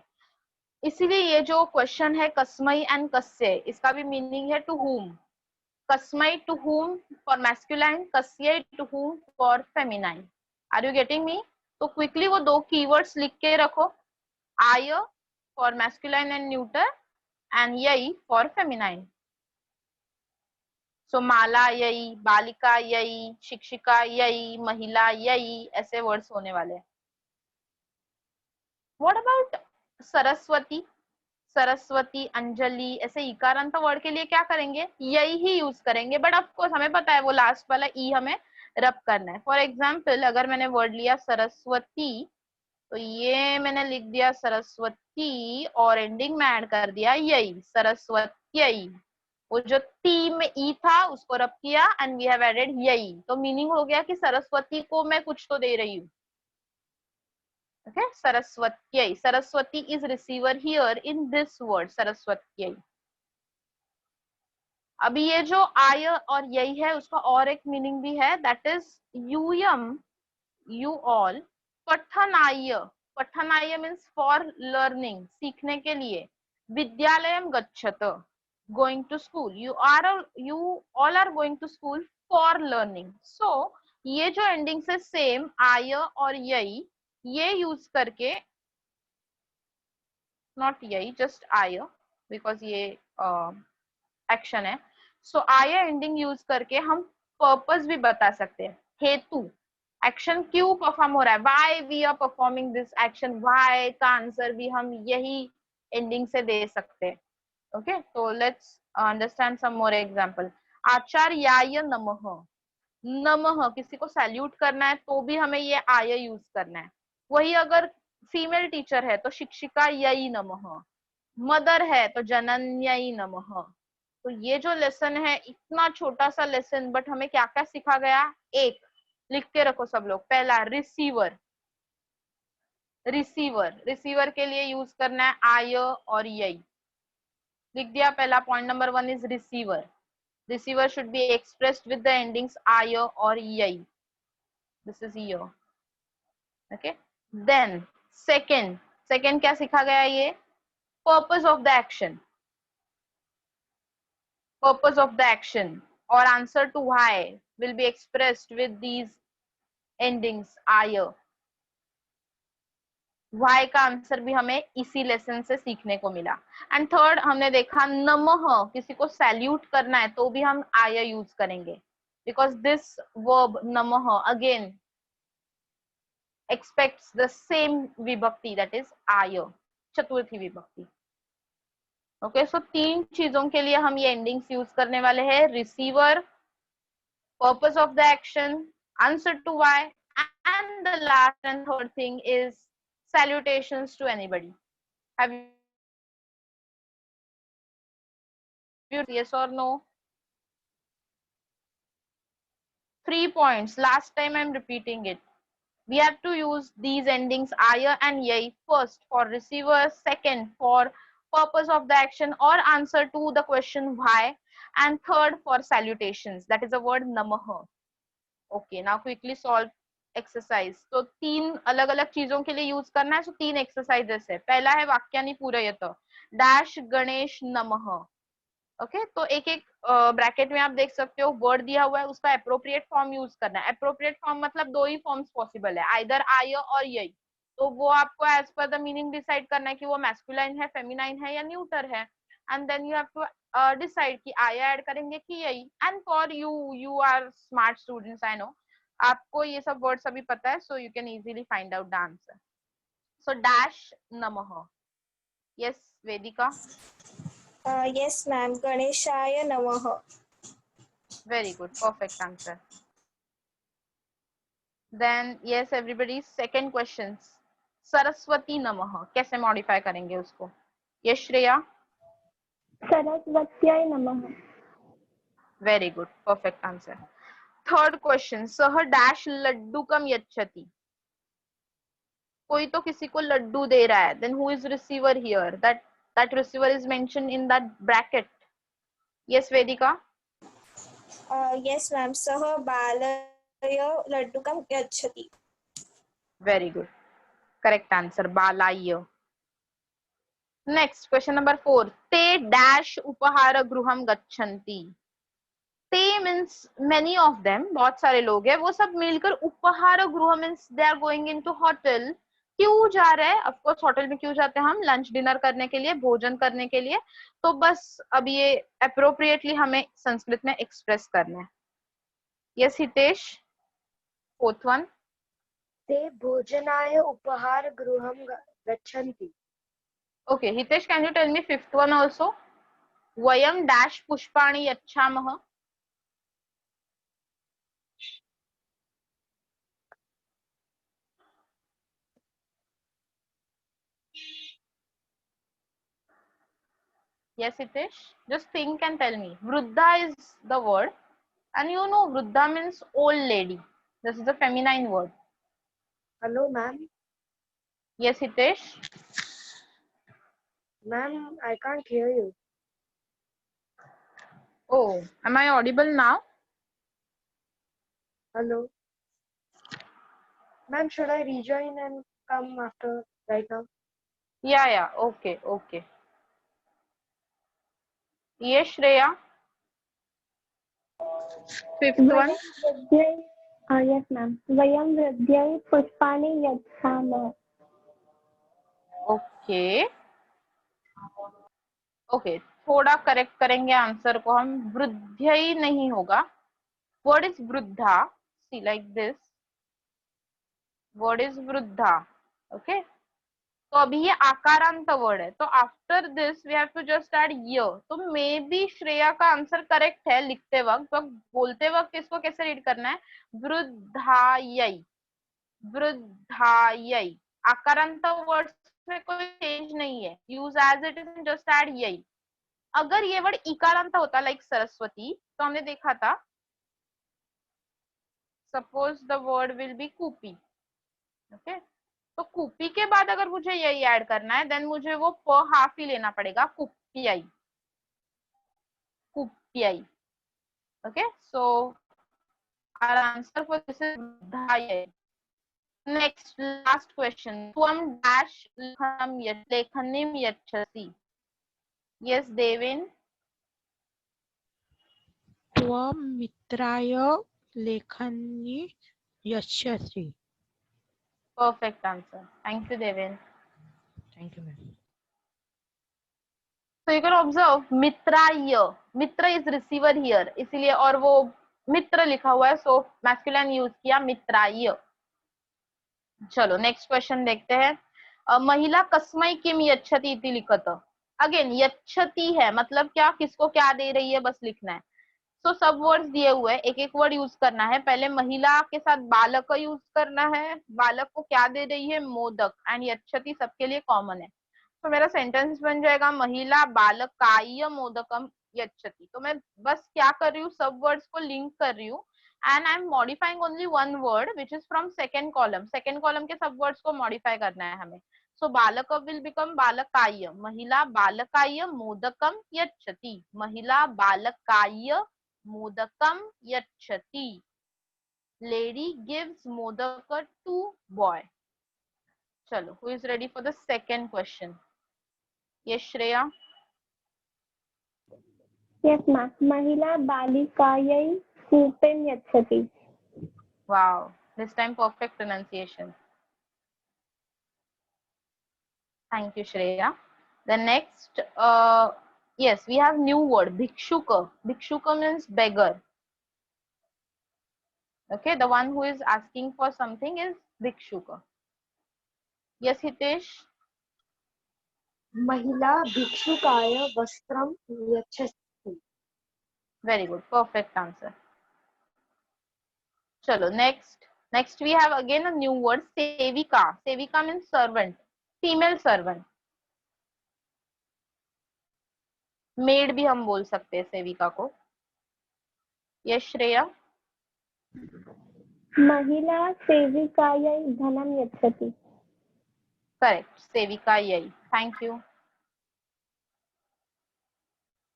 इसीलिए ये जो question है कस्मै and कस्य, इसका भी meaning है टू whom. कस्मै टू whom for masculine, कस्यै to whom for feminine. Are you getting me? तो क्विकली वो दो कीवर्ड्स लिख के रखो. आय for masculine and neuter and यै for feminine. So माला यै, बालिका यै, शिक्षिका यै, महिला यै, ऐसे वर्ड्स होने वाले हैं. What about Saraswati? सरस्वती, अंजलि, ऐसे इकारांत वर्ड के लिए क्या करेंगे? यही ही यूज करेंगे. बट ऑफ कोर्स हमें पता है वो लास्ट वाला ई हमें रब करना है। फॉर एग्जाम्पल अगर मैंने वर्ड लिया सरस्वती, तो ये मैंने लिख दिया सरस्वती और एंडिंग में ऐड कर दिया यही, सरस्वत्यई। वो जो टी में ई था उसको रब किया एंड वी हैव एडेड यही, तो मीनिंग हो गया कि सरस्वती को मैं कुछ तो दे रही हूँ। ओके, सरस्वत्यई, Saraswati is receiver here in this word सरस्वत्यई। अभी ये जो आय और यही है उसका और एक मीनिंग भी है, दैट इज यूयम, यू ऑल, पठनाय, पठनाय मीन्स फॉर लर्निंग, सीखने के लिए, विद्यालयम गच्छत, going to school, you all are going to school for learning. So ये जो एंडिंग से सेम आय और यही, ये यूज करके, नॉट यही, जस्ट आय बिकॉज ये एक्शन है, सो आय एंडिंग यूज करके हम पर्पस भी बता सकते हैं, हेतु, एक्शन क्यों परफॉर्म हो रहा है, why we are performing this action, why का आंसर भी हम यही एंडिंग से दे सकते हैं। ओके, तो let's understand some more example. आचार्याय नमः, नमः किसी को सैल्यूट करना है तो भी हमें ये आय यूज करना है। वही अगर फीमेल टीचर है तो शिक्षिका यही नमः, मदर है तो जनन्यई नमः। तो ये जो लेसन है इतना छोटा सा लेसन, बट हमें क्या क्या सिखा गया, एक लिख के रखो सब लोग। पहला रिसीवर, रिसीवर, रिसीवर के लिए यूज करना है आय और यही, लिख दिया। पहला point number 1 is receiver, receiver should be expressed with the endings आय और यही, दिस इज ईयर। ओके, देन सेकंड, सेकंड क्या सिखा गया, ये purpose of the action, purpose of the action or answer to why will be expressed with these endings I. why का answer भी हमें इसी लेसन से सीखने को मिला। एंड थर्ड हमने देखा नमः, किसी को सैल्यूट करना है तो भी हम आय यूज करेंगे, बिकॉज दिस वर्ब नमः अगेन expects the same विभक्ति, that is आय, चतुर्थी विभक्ति। ओके, सो तीन चीजों के लिए हम ये एंडिंग्स यूज करने वाले हैं, receiver, purpose of the action, answer to why, and the last and third thing is salutations to anybody. Have you, yes or no? 3 points, last time I'm repeating it. We have to use these endings aya and yai first for receiver, second for purpose of the action or answer to the question why, and third for salutations, that is the word namaha. Okay, now quickly solve exercise. तो तीन अलग अलग चीजों के लिए use करना है, तो तीन एक्सरसाइजेस है। पहला है वाक्यानि पूरयत, डैश गणेश नमः। ओके, तो एक एक ब्रैकेट में आप देख सकते हो वर्ड दिया हुआ है, उसका अप्रोप्रिएट फॉर्म यूज करना है। अप्रोप्रिएट फॉर्म मतलब दो ही फॉर्म्स पॉसिबल है, आइदर आय और यही, तो वो आपको as per the meaning decide करना है कि वो मैस्कुलाइन है, फेमिनाइन है या न्यूटर है, and then you have to decide कि आय ऐड करेंगे कि यही। And for you are smart students, I know आपको ये सब वर्ड्स अभी पता है, so you can easily find out the answer. So dash नमः, yes Vedika. Yes, ma'am. Ganeshaya Namaha. Very good, perfect answer. Then yes everybody, second questions, Saraswati नमः कैसे modify करेंगे उसको, ये श्रेया। सरस्वत्याय नमः। Very good, perfect answer. Third question, सह डैश लड्डुकम यच्छति, कोई तो किसी को लड्डू दे रहा है, then who is receiver here, that receiver is mention in that bracket. Yes Vedika. Yes, ma'am. Sah balaya laddukam yachati. Very good, correct answer, बालाय। नेक्स्ट क्वेश्चन नंबर 4, ते डैश उपहार गृहम गच्छन्ति, ते मीन्स मेनी ऑफ देम, बहुत सारे लोग हैं, वो सब मिलकर उपहार गृह means they are going into hotel. क्यों जा रहे हैं, ऑफ कोर्स होटल में क्यों जाते हैं हम, लंच डिनर करने के लिए, भोजन करने के लिए। तो बस अब ये अप्रोप्रिएटली हमें संस्कृत में एक्सप्रेस करना है। Yes Hitesh, fourth one. ते भोजनाय उपहार गृहं गच्छन्ति। Okay Hitesh, can you tell me fifth one also, वयम डैश पुष्पाणि यच्छामः। Yes, Hitesh. Just think and tell me. Vruddha is the word, and you know Vruddha means old lady. This is a feminine word. Hello, ma'am. Yes, Hitesh. Ma'am, I can't hear you. Oh, am I audible now? Hello. Ma'am, should I rejoin and come after right now? Yeah. Okay, okay. Yes, Shreya. Fifth one. Vayam Vrudyai, yes ma'am. Vayam Vrudyai Pushpani Yachhama. Okay. Okay थोड़ा correct करेंगे answer को हम वृद्ध्य ही नहीं होगा word is वृद्धा see like this word is वृद्धा ओके तो अभी ये आकारांत वर्ड है तो after this we have to just add य तो मे बी श्रेया का आंसर करेक्ट है लिखते वक्त तो बोलते वक्त इसको कैसे रीड करना है वृद्धायै वृद्धायै आकारांत वर्ड में कोई चेंज नहीं है use as it is just add यही अगर ये वर्ड इकारांत होता लाइक सरस्वती तो हमने देखा था suppose the word will be कूपी ओके तो कूपी के बाद अगर मुझे यही ऐड करना है देन मुझे वो प हाफ ही लेना पड़ेगा कुपियाई कुपियाई okay so our answer for this is धाय नेक्स्ट लास्ट क्वेश्चन त्वम डैश लेखनीम यच्छसि यस देवेन त्वं मित्राय लेखनी यच्छसि. perfect answer thank you Devin Thank you, ma'am. so you can observe मित्राय Mitra is receiver here इसीलिए और वो मित्र लिखा हुआ है सो मैस्कुलिन यूज किया मित्राय चलो नेक्स्ट क्वेश्चन देखते हैं महिला कस्मै किम यच्छति इति लिखत अगेन यच्छति है मतलब क्या किसको क्या दे रही है बस लिखना है सो सब वर्ड्स दिए हुए हैं एक एक वर्ड यूज करना है पहले महिला के साथ बालक यूज करना है बालक को क्या दे रही है मोदक एंड यच्छति सबके लिए कॉमन है तो मेरा सेंटेंस बन जाएगा महिला बालकाय मोदकम यच्छति तो मैं बस क्या कर रही हूँ सब वर्ड्स को लिंक कर रही हूँ and I am modifying only one word which is from second column के सब वर्ड्स को मॉडिफाई करना है हमें सो बालक विल बिकम बालकाय महिला बालकाय मोदकम यच्छति महिला बालकाय मोदकम यच्छति lady gives modaka to boy चलो who is ready for the second question yes Shreya Yes ma'am. Mahila Balikayai Kupim Yachati. wow this time perfect pronunciation thank you Shreya the next yes we have new word bhikshuka means beggar okay the one who is asking for something is bhikshuka yes Hitesh महिला भिक्षुकाय वस्त्रं यच्छति. very good perfect answer chalo next we have again a new word sevika means servant female servant made भी हम बोल सकते हैं सेविका को yes Shreya Mahila Sevikayai Dhanam Yachati. Correct सेविका यही thank you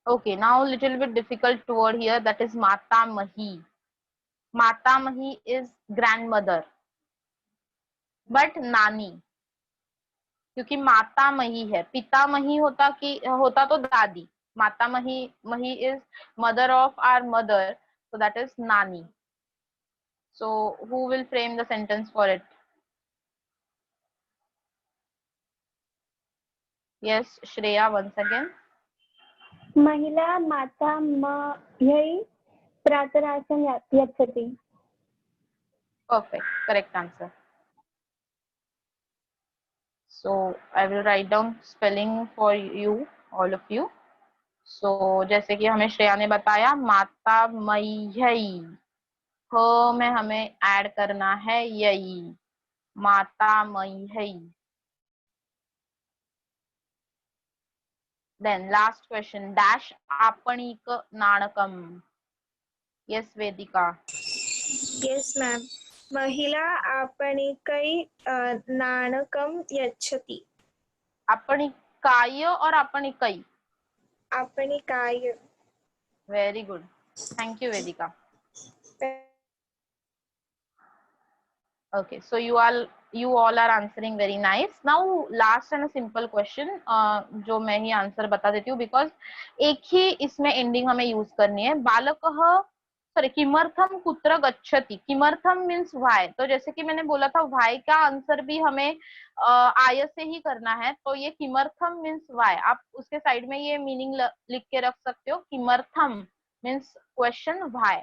okay now little bit difficult word here that is matamahi is grandmother but nani क्योंकि मातामही है पितामही होता तो दादी मातामही is mother of our mother so that is nani so who will frame the sentence for it yes Shreya once again Mahila Matamahai Pratarasam Yachati. perfect correct answer so I will write down spelling for you all of you so जैसे कि हमें श्रेया ने बताया मातामह्यई ह में हमें add करना है यही मातामह्यई Then last question, dash आपणिक नाणकम. Yes, Vedika. Yes, ma'am. महिला आपणिकै नाणकं यच्छति. आपणिकाय और आपणिकै. आपणिकाय. Very good. Thank you, Vedika. Okay, so you all are answering very nice. Now last and a simple question जो मैं ही आंसर बता देती हूँ because एक ही इसमें एंडिंग हमें यूज करनी है. बालकः सॉरी किमर्थम कुत्र गच्छति. किमर्थम मीन्स व्हाई. तो जैसे कि मैंने बोला था व्हाई का आंसर भी हमें आय से ही करना है. तो ये किमर्थम मीन्स व्हाई. आप उसके साइड में ये मीनिंग लिख के रख सकते हो. किमर्थम मीन्स क्वेश्चन व्हाई.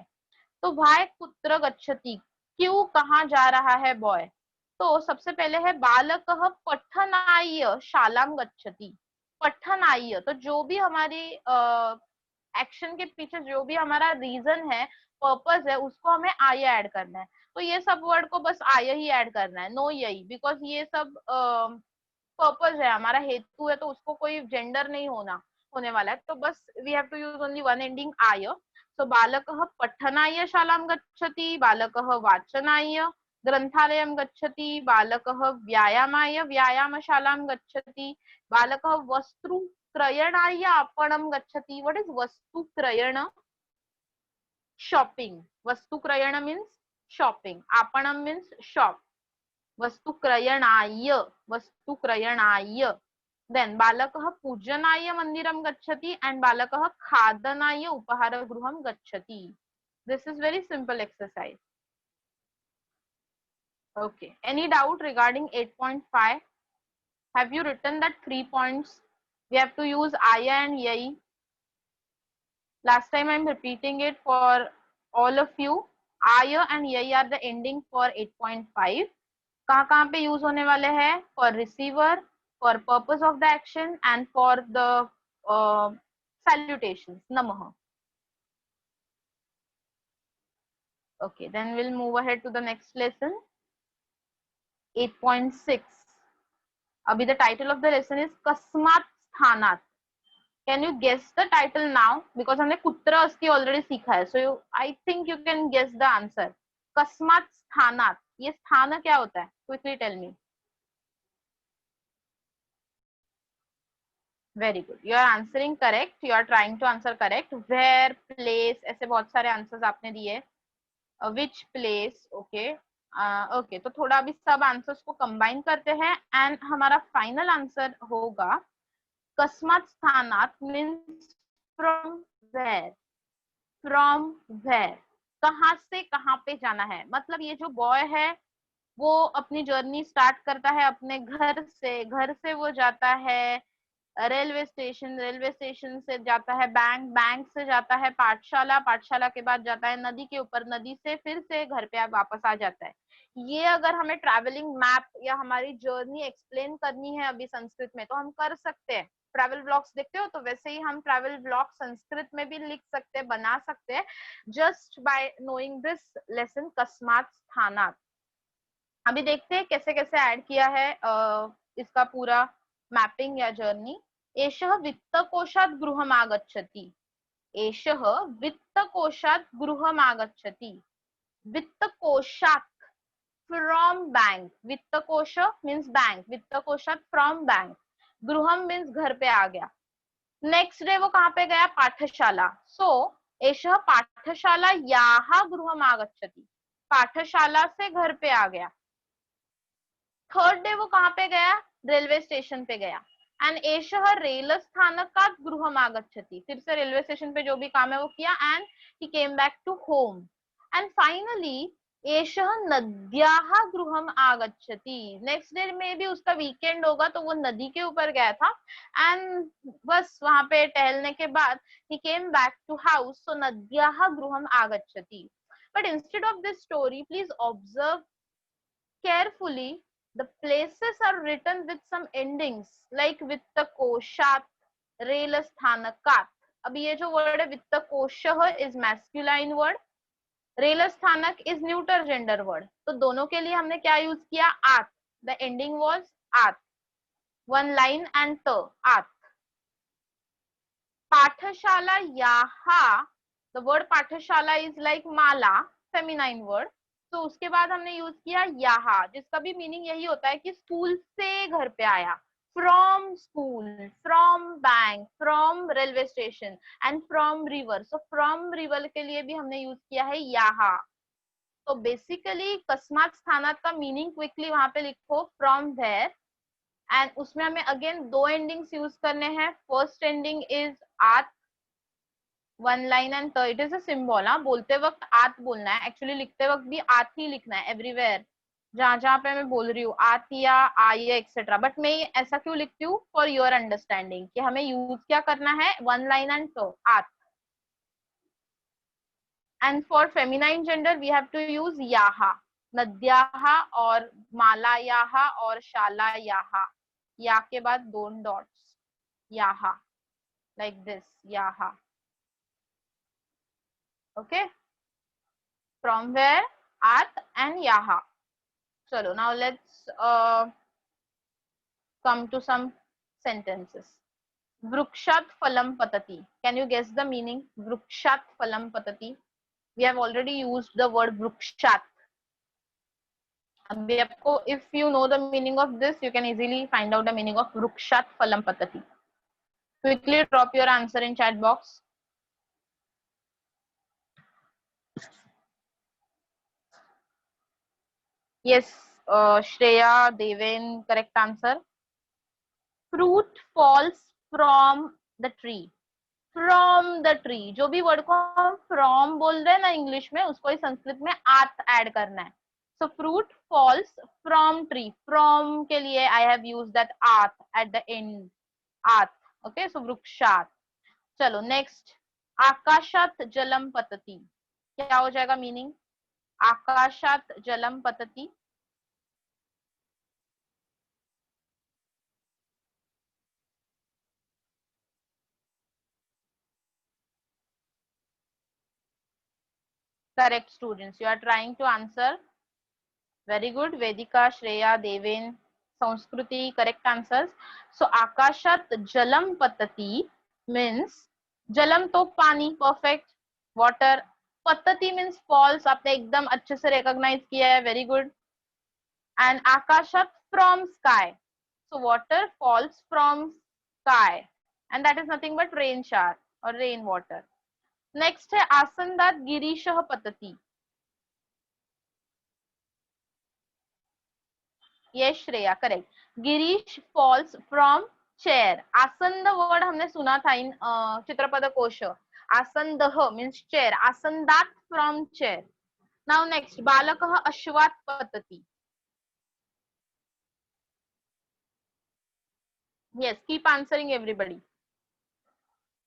तो व्हाई कुत्र गच्छति, क्यों कहाँ जा रहा है बॉय. तो सबसे पहले है बालकः पठनाय शालाम गच्छति. पठनाय, तो जो भी हमारी एक्शन के पीछे जो भी हमारा रीजन है, पर्पस है, उसको हमें आय ऐड करना है. तो ये सब वर्ड को बस आय ही ऐड करना है, नो यही, बिकॉज ये सब पर्पस है, हमारा हेतु है, तो उसको कोई जेंडर नहीं होने वाला है. तो बस we have to use only one ending आय. सो बालकः पठनाय शालां गच्छति, बालकः वाचनाय ग्रंथालयं गच्छति, बालकः व्यायामाय व्यायामशालां गच्छति, बालकः वस्तु क्रयणाय आपणं गच्छति. व्हाट इज वस्तु क्रयण? शॉपिंग. वस्तु क्रयण मीन्स शॉपिंग, आपणं मीन्स शॉप. वस्तु क्रयणाय. देन बालकः पूजनाय मंदिरं गच्छति एंड बालकः खादनाय उपहारगृहं गच्छति. This is very simple exercise. Okay, any doubt regarding 8.5? Have you written that 3 points? We have to use aya and yai. Last time I'm repeating it for all of you. Aya and yai are the ending for 8.5. कहाँ पे use होने वाले हैं? For receiver, for purpose of the action and for the salutations. Namah. Okay, then we'll move ahead to the next lesson. 8.6. Abhi the title of the lesson is Kasmat Sthanat. Can you guess the title now? Because हमने कुत्र अस्ति already सीखा है. So I think you can guess the answer. Kasmat Sthanat. ये स्थान क्या होता है? Quickly tell me. Very good. You are answering correct. You are trying to answer correct. Where, place, ऐसे बहुत सारे answers आपने दिए. Which place? Okay. ओके, तो थोड़ा अभी सब आंसर्स को कंबाइन करते हैं एंड हमारा फाइनल आंसर होगा कस्मत स्थानात means from where. From where, कहाँ से कहाँ पे जाना है. मतलब ये जो बॉय है वो अपनी जर्नी स्टार्ट करता है अपने घर से वो जाता है रेलवे स्टेशन से जाता है बैंक से जाता है पाठशाला के बाद जाता है नदी के ऊपर, नदी से फिर से घर पे वापस आ जाता है. ये अगर हमें ट्रैवलिंग मैप या हमारी जर्नी एक्सप्लेन करनी है अभी संस्कृत में तो हम कर सकते हैं. ट्रैवल ब्लॉग्स देखते हो तो वैसे ही हम ट्रैवल ब्लॉग संस्कृत में भी लिख सकते हैं, बना सकते हैं, just by knowing this lesson कस्मात स्थानात. अभी देखते हैं कैसे कैसे ऐड किया है इसका पूरा मैपिंग या जर्नी. एषः वित्तकोशात् गृहम् आगच्छति. एषः वित्तकोशात् गृहम् आगच्छति. वित्तकोशात् फ्रॉम बैंक. वित्तकोश मीन्स बैंक. वित्तकोशात् फ्रॉम बैंक. गृहम् मीन्स घर पे आ गया. नेक्स्ट डे वो कहाँ पे गया? पाठशाला. सो एषः पाठशालायाः गृहम् आगच्छति. पाठशाला से घर पे आ गया. थर्ड डे वो कहाँ पे गया? रेलवे स्टेशन पे गया. एंड एषः रेल स्थानकात् गृहम् आगच्छति. फिर से रेलवे स्टेशन पे जो भी काम है वो किया and he came back to home. And finally एषः नद्याः गृहम् आगच्छति. नेक्स्ट डे में भी उसका वीकेंड होगा तो वो नदी के ऊपर गया था एंड बस वहां पे टहलने के बाद ही केम बैक टू हाउस. सो नद्याः गृहम् आगच्छति. But instead of this story please observe carefully. The places are written with some endings like वित्तकोशात्, रेलस्थानकात्. अभी ये जो वर्ड है वित्तकोशः is masculine word, रेलस्थानक is neuter gender word. तो दोनों के लिए हमने क्या यूज किया? आत. The ending was आत. One line and त. आत. पाठशाला याहा, द वर्ड पाठशाला is like Mala, feminine word, तो उसके बाद हमने यूज किया याहा, जिसका भी मीनिंग यही होता है कि स्कूल से घर पे आया, from school, from bank, from railway station and from river. So from river के लिए भी हमने यूज किया है याहा। तो बेसिकली कस्मात स्थानात का मीनिंग क्विकली वहां पे लिखो, फ्रॉम वेयर, एंड उसमें हमें अगेन दो एंडिंग्स यूज करने हैं। फर्स्ट एंडिंग इज आत, one line and it is a symbol. हाँ, बोलते वक्त आत बोलना है, एक्चुअली लिखते वक्त भी आत ही लिखना है एवरीवेयर, जहां जहां पे मैं बोल रही हूँ आत या आइए एक्सेट्रा। बट मैं ऐसा क्यों लिखती हूँ, फॉर योर अंडरस्टैंडिंग, कि हमें यूज क्या करना है, वन लाइन एंड तो आत। And for feminine gender we have to use याहा, नद्याहा और मालायाहा और शालायाहा, या के बाद दोन डॉट्स, याहा, लाइक दिस, याहा। ओके, फ्रॉम वेयर, आत एंड याहा। चलो, now let's come to some sentences. Vrukshat phalam patati. Can you guess the meaning? Vrukshat phalam patati. We have already used the word vrukshat. अभी आपको, if you know the meaning of this, you can easily find out the meaning of vrukshat phalam patati. Quickly drop your answer in chat box. Yes, Shreya, Deven, correct answer. Fruit falls from the tree. From the tree, जो भी word को हम from बोल रहे हैं ना English में, उसको ही संस्कृत में आत ऐड करना है। सो fruit falls from tree, from के लिए आई हैव यूज दैट आत एट द एंड, आत। ओके, सो वृक्षात। चलो नेक्स्ट, आकाशात जलम पतति, क्या हो जाएगा मीनिंग? आकाशात जलम पतति, correct students, you are trying to answer. Very good, Vedika, Shreya, Devin, Sanskruti, correct answers. So Akashat Jalam Patati means Jalam to पानी, perfect, water. Patati means falls, आपने एकदम अच्छे से recognize किया है, very good. And Akashat from sky, so water falls from sky, and that is nothing but rain shower or rain water. Next है आसंदात गिरीशः पतति. Yes, Shreya, correct. Girish falls from chair. Asanda word हमने सुना था इन चित्रपद कोश. आसंदः means chair. आसंदात from chair. Now next, बालकः अश्वात् पतति. Yes, keep answering everybody.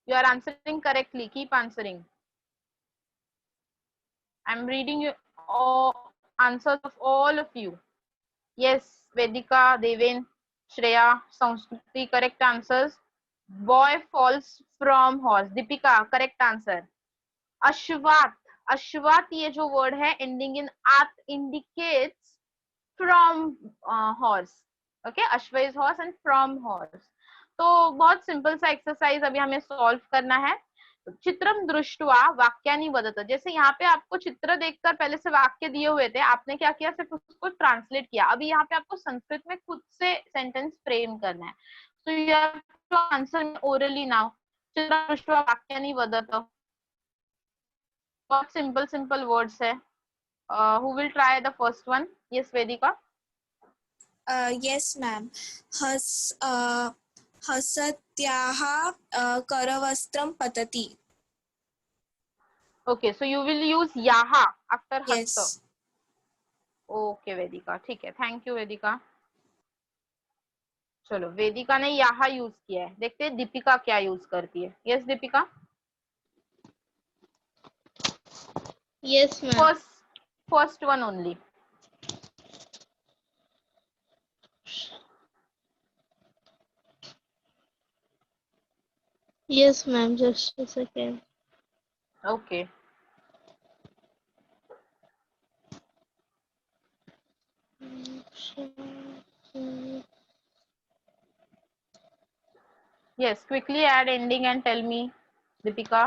You are answering correctly. Keep answering. I'm reading you all answers of all of you. Yes, Vedika, Devin, Shreya, Sanskruti, correct answers. Boy falls from horse. Deepika, correct answer. Ashwat, Ashwat ये जो word है ending in at indicates from horse. Okay, Ashwa is horse and from horse. तो बहुत simple सा exercise अभी हमें solve करना है. चित्रम दृष्टवा वाक्यानि वदत, जैसे यहाँ पे आपको चित्र देखकर पहले से वाक्य दिए हुए थे, आपने क्या किया, सिर्फ उसको ट्रांसलेट किया. अभी यहाँ पे आपको संस्कृत में खुद से सेंटेंस फ्रेम करना है. So you have to answer orally now. चित्रम दृष्टवा वाक्यानि वदत. बहुत simple words है. Who will try the first one? Yes, Vedika. Yes, ma'am. हसत्याः करवस्त्रं पतति. Okay, so you will use yaha after hasta. Yes. Okay, Vedika, ठीक है. Thank you, Vedika. चलो, वेदिका ने याहा यूज किया है, देखते हैं दीपिका क्या यूज करती है. Yes Deepika. Yes, ma'am. First one only. Yes, ma'am. Just a second. Okay. Yes, quickly add ending and tell me Deepika?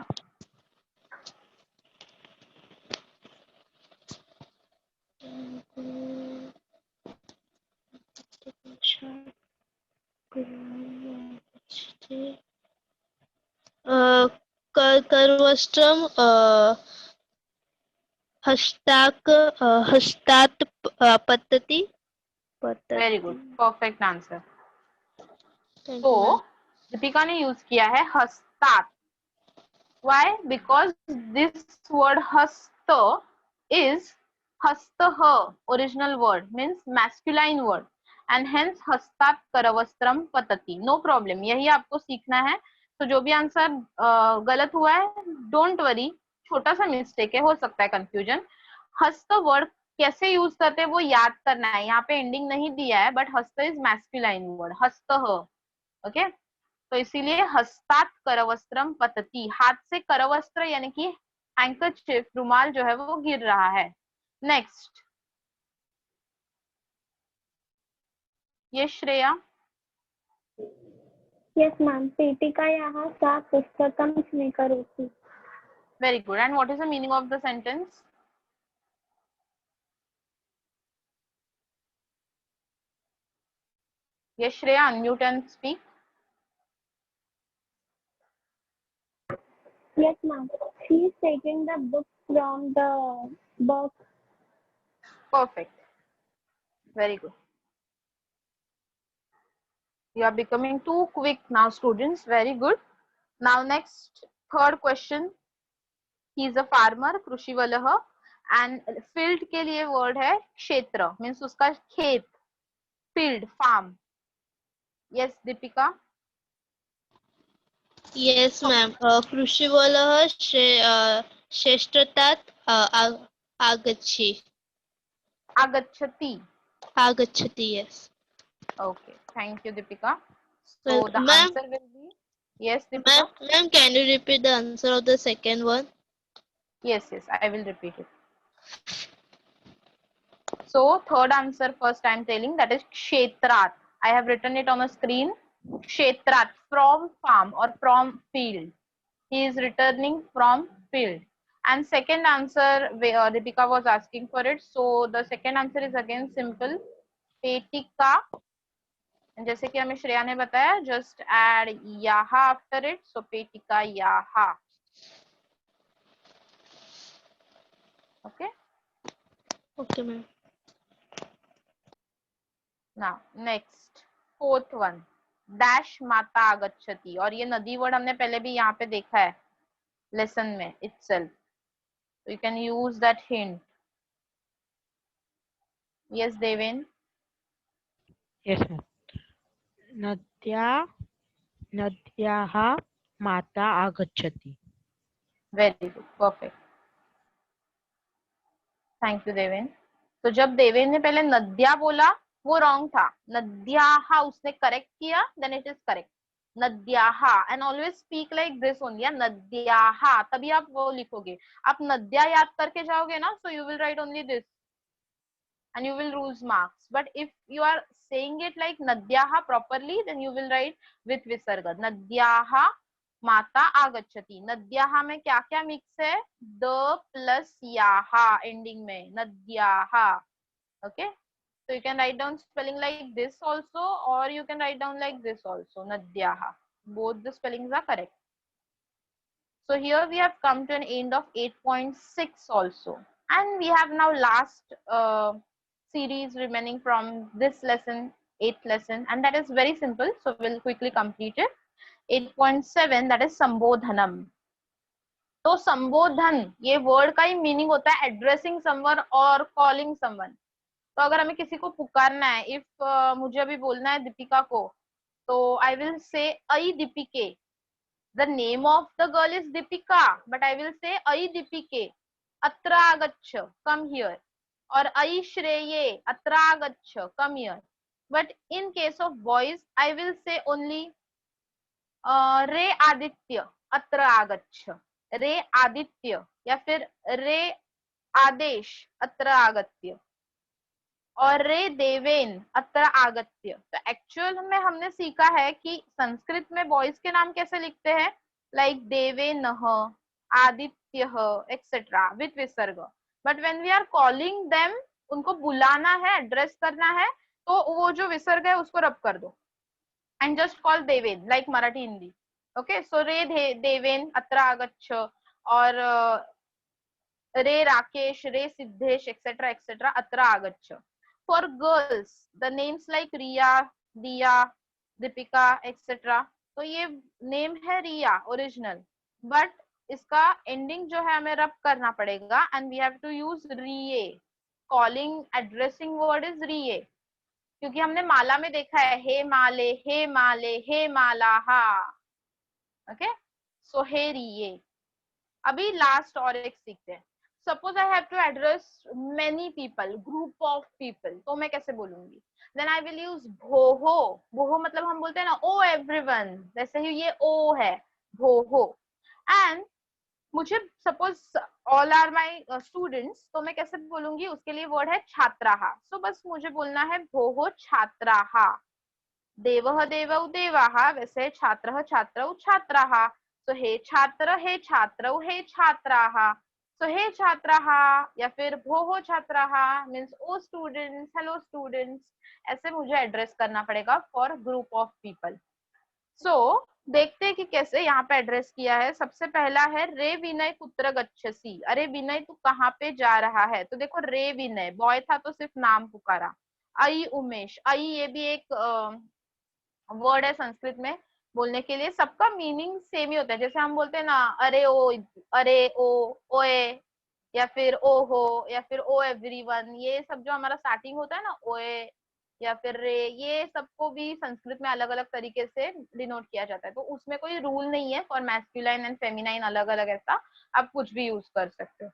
कर्वस्त्रम हस्तात् पतति very good, perfect answer. Thank तो you, ma'am. दीपिका ने यूज किया है हस्तात। Why? Because this word hasta is hastah, original word means masculine word, and hence hastat karavastram patati. No problem, यही आपको सीखना है। तो जो भी आंसर गलत हुआ है, डोंट वरी, छोटा सा मिस्टेक है, हो सकता है कंफ्यूजन। हस्त वर्ड कैसे यूज करते हैं वो याद करना है। यहाँ पे एंडिंग नहीं दिया है, बट हस्त इज मैस्कुलाइन वर्ड, हस्तः। ओके, तो इसीलिए हस्तात करवस्त्रम पतति, हाथ से करवस्त्र यानी कि हैंकरचिफ, रुमाल जो है वो गिर रहा है। नेक्स्ट, ये श्रेया। Yes, ma'am. पेटिकायाः सा पुस्तकं स्वीकरोति. Very good, and what is the meaning of the sentence? ये Shreya, unmute and speak. Yes, ma'am. She is taking the book from the box. Perfect, very good. You are becoming too quick now, students. Very good. Now next, third question. He is a farmer, कृषिवलः, and field के लिए word है क्षेत्र, means उसका खेत, field, farm. Yes, Deepika. Yes, ma'am. कृषिवलः श्रेष्ठतात् Agachati. आगच्छति. Yes. Okay, thank you, Deepika. So Well, the ma'am, answer will be yes, Deepika. ma'am, can you repeat the answer of the second one? Yes, I will repeat it. So third answer, first I am telling, that is kshetrat. I have written it on a screen. Kshetrat, from farm or from field. He is returning from field. And second answer, Deepika was asking for it. So the second answer is again simple. Petika. जैसे कि हमें श्रेया ने बताया, just add याहा after it, सो पेटिका याहा. Okay, Okay, ma'am. Now next, fourth one, dash माता आगच्छति. और ये नदी वर्ड हमने पहले भी यहाँ पे देखा है लेसन में itself, so you can use that hint. Yes, Devin. Yes, ma'am. नद्याः माता आगच्छति. Very good, perfect. Thank you Deven. तो जब देवेन ने पहले नद्या बोला वो रॉन्ग था, नद्याहा उसने करेक्ट किया, देन इट इज करेक्ट. नद्याहा, and always speak like this only, नद्याहा, तभी आप वो लिखोगे. आप नद्या याद करके जाओगे ना, so you will write only this and you will lose marks. But if you are saying it like nadyaha properly, then you will write with visarga. Nadyaha माता आगच्छति. नद्याहा में क्या क्या मिक्स है? द प्लस याहा एंडिंग में, नद्याहा. ओके, so you can write down spelling like this also, or you can write down like this also, nadyaha. Both the spellings are correct. So here we have come to an end of 8.6 also, and we have now last series remaining from this lesson, 8th lesson, and that is very simple, so we'll quickly complete it. 8.7, that is संबोधनम. तो संबोधन ये word का ही meaning होता है addressing someone और calling someone. तो अगर हमें किसी को पुकारना है, इफ मुझे अभी बोलना है दीपिका को, तो आई विल से अई दीपिके. The name of the girl is Deepika, but I will say Ai Deepike, Atra Agachha, come here. Or Ai Shreye, Atra Agachha, come here. But in case of boys, I will say only Re Aditya, Atra Agachha. Re Aditya, या फिर Re Adesh, Atra Agatya. और रे देवेन अत्र आगत्य. तो actual में हमने सीखा है कि संस्कृत में बॉयज के नाम कैसे लिखते हैं. like devenah, आदित्यः etc. with visarga. But when we are calling them, उनको बुलाना है, एड्रेस करना है, तो वो जो विसर्ग है उसको रब कर दो and just call Deven like Marathi Hindi. Okay, so रे देवेन अत्र आगच्छ, और रे राकेश, रे सिद्धेश etc etc अत्र आगच्छ. For girls the names like रिया, दिया, दीपिका etc. तो ये नेम है रिया ओरिजिनल, बट इसका एंडिंग जो है हमें रब करना पड़ेगा and we have to use रिये. कॉलिंग एड्रेसिंग वर्ड इज रिये, क्योंकि हमने माला में देखा है हे माले, हे माले, हे माला हा. ओके, सो हे रिये. अभी लास्ट और एक सीखते हैं. Suppose I have to address many people, group of people, तो मैं कैसे बोलूंगी? देन आई विल यूज भोहो. भोहो मतलब हम बोलते हैं ना ओ एवरीवन, वैसे ही ये ओ है भोहो. एंड मुझे suppose all are my students, तो मैं कैसे बोलूंगी? उसके लिए वर्ड है छात्राहा. सो बस मुझे बोलना है भोहो छात्राहा. देवः देवौ देवाः, वैसे छात्रः छात्रौ छात्राः. सो हे छात्र, हे छात्रौ, हे छात्राः. सो हे छात्राः या फिर भोहो छात्राः means O students, hello students. ऐसे मुझे एड्रेस करना पड़ेगा for group of people. So देखते हैं कि कैसे यहाँ पे एड्रेस किया है. सबसे पहला है रे विनय कुत्र गच्छसि. अरे विनय तू कहाँ पे जा रहा है? तो देखो रे विनय बॉय था तो सिर्फ नाम पुकारा. आई उमेश, आई ये भी एक वर्ड है संस्कृत में बोलने के लिए. सबका मीनिंग सेम ही होता है. जैसे हम बोलते हैं ना अरे ओ, अरे ओ, ओए, या फिर ओ हो, या फिर ओ एवरीवन, ये सब जो हमारा स्टार्टिंग होता है ना ओए या फिर रे, ये सबको भी संस्कृत में अलग अलग तरीके से डिनोट किया जाता है. तो उसमें कोई रूल नहीं है फॉर मैस्कुलाइन एंड फेमिनाइन अलग अलग, ऐसा आप कुछ भी यूज कर सकते हो.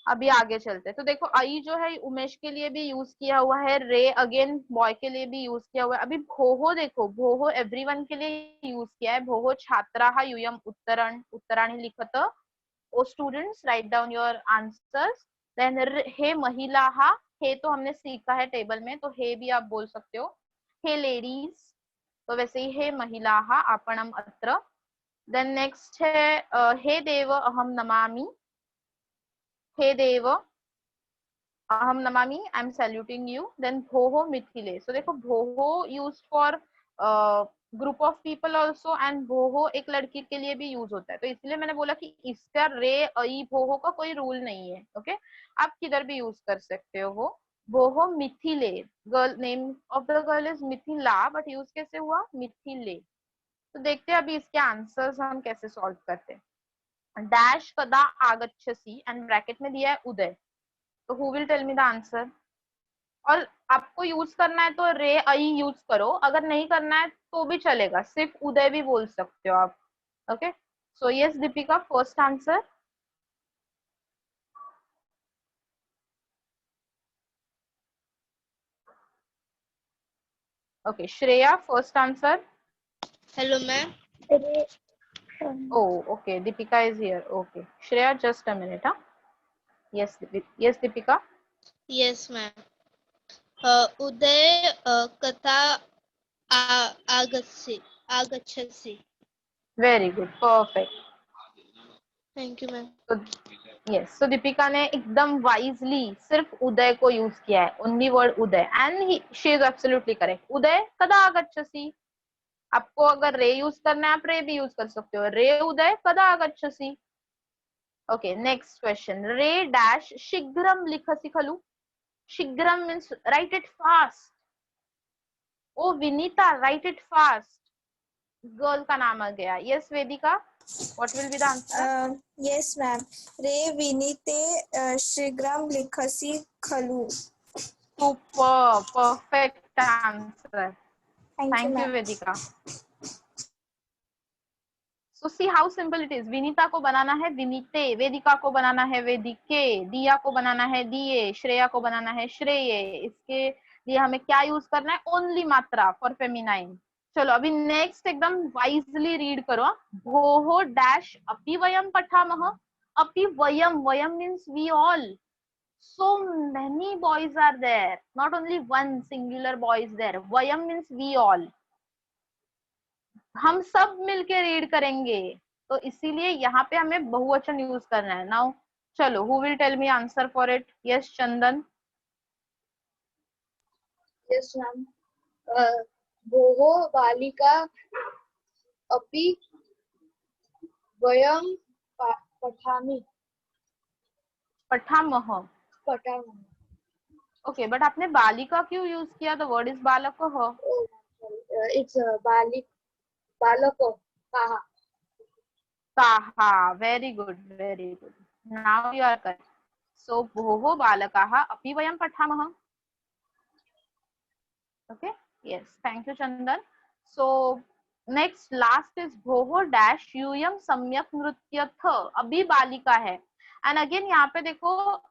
अभी आगे चलते हैं. तो देखो आई जो है उमेश के लिए भी यूज किया हुआ है, रे अगेन बॉय के लिए भी यूज किया हुआ है. अभी भोहो देखो, भोहो एवरीवन के लिए यूज किया है. भोहो छात्राः यूयम उत्तरण, उत्तराणि लिखत. O students write down your answers. Then हे महिलाः, हे तो हमने सीखा है टेबल में, तो हे भी आप बोल सकते हो. हे लेडीज, तो वैसे ही हे महिलाः आपणम अत्र. देन नेक्स्ट है हे देव अहम नमामि. हे देव अहम नमामि, I am saluting you. Then भोहो मिथिले. सो देखो भोहो use for group of people also, and भोहो एक लड़की के लिए भी यूज होता है. तो इसलिए मैंने बोला कि इसका रे आई भोहो का कोई रूल नहीं है. ओके, आप किधर भी यूज कर सकते हो. भोहो मिथिले, girl name of the girl is Mithila, but use कैसे हुआ? मिथिले. तो देखते हैं अभी इसके आंसर्स हम कैसे सॉल्व करते हैं. डैश कदा आगच्छसि एंड ब्रैकेट में दिया है उदय. तो who will tell me the answer? और आपको यूज करना है तो रे आई यूज करो, अगर नहीं करना है तो भी चलेगा, सिर्फ उदय भी बोल सकते हो आप. Okay, so yes Deepika first answer. Okay Shreya first answer. Hello, ma'am. रे Oh, okay. Deepika is here. Okay. Shreya, just a minute. Huh? Yes, yes, Deepika. Yes, ma'am. Uday katha agachasi. Very good. Perfect. Thank you, ma'am. So, yes. So Deepika ने एकदम wisely सिर्फ उदय को use किया है. Only word Uday. And she is absolutely correct. उदय कदा आगच्छसि. आपको अगर रे यूज करना है आप रे भी यूज कर सकते हो. रे उदय कदा आगच्छसि. Okay, next question. रे dash शीघ्रम लिखसि खलु. शीघ्रम means write it fast. Oh Vinita, write it fast. Girl का नाम आ गया. Yes Vedika, what will be the answer? Yes, ma'am. Re vinite shigram likhasi khalu. Super, perfect answer. Thank you, Thank you ma'am. Vedika. So see how simple it is. Vinita को बनाना है विनीते, वेदिका को बनाना है वेदिके, दिया को बनाना है दिए, श्रेया को बनाना है श्रेये. इसके लिए हमें क्या यूज करना है? ओनली मात्रा फॉर फेमिनाइन. चलो अभी नेक्स्ट एकदम वाइजली रीड करो. भोहो डैश अपि वयम पठामः. अपि वयम, वयम means we all. So many boys are there, not only one singular boy is there. Vayam means we all. हम सब मिलके रीड करेंगे. तो इसीलिए यहाँ पे हमें बहुवचन यूज करना है. नाउ चलो, who will tell me answer for it? Yes, Chandan. Yes, ma'am. भोः बालिका अपि वयं पठामि. पठामः. पठामः. ओके, बट आपने बालिका क्यों यूज किया? द वर्ड इज बालकः. Oh, sorry. It's बालको. काः. ताहा. Very good, very good. Now you are correct. So भोः बालकाः अपि वयं पठामः. Okay, yes, thank you, Chandan. So next, last is भोः डैश यूयम सम्यक नृत्यथ. अभी बालिका है. And again यहाँ पे देखो,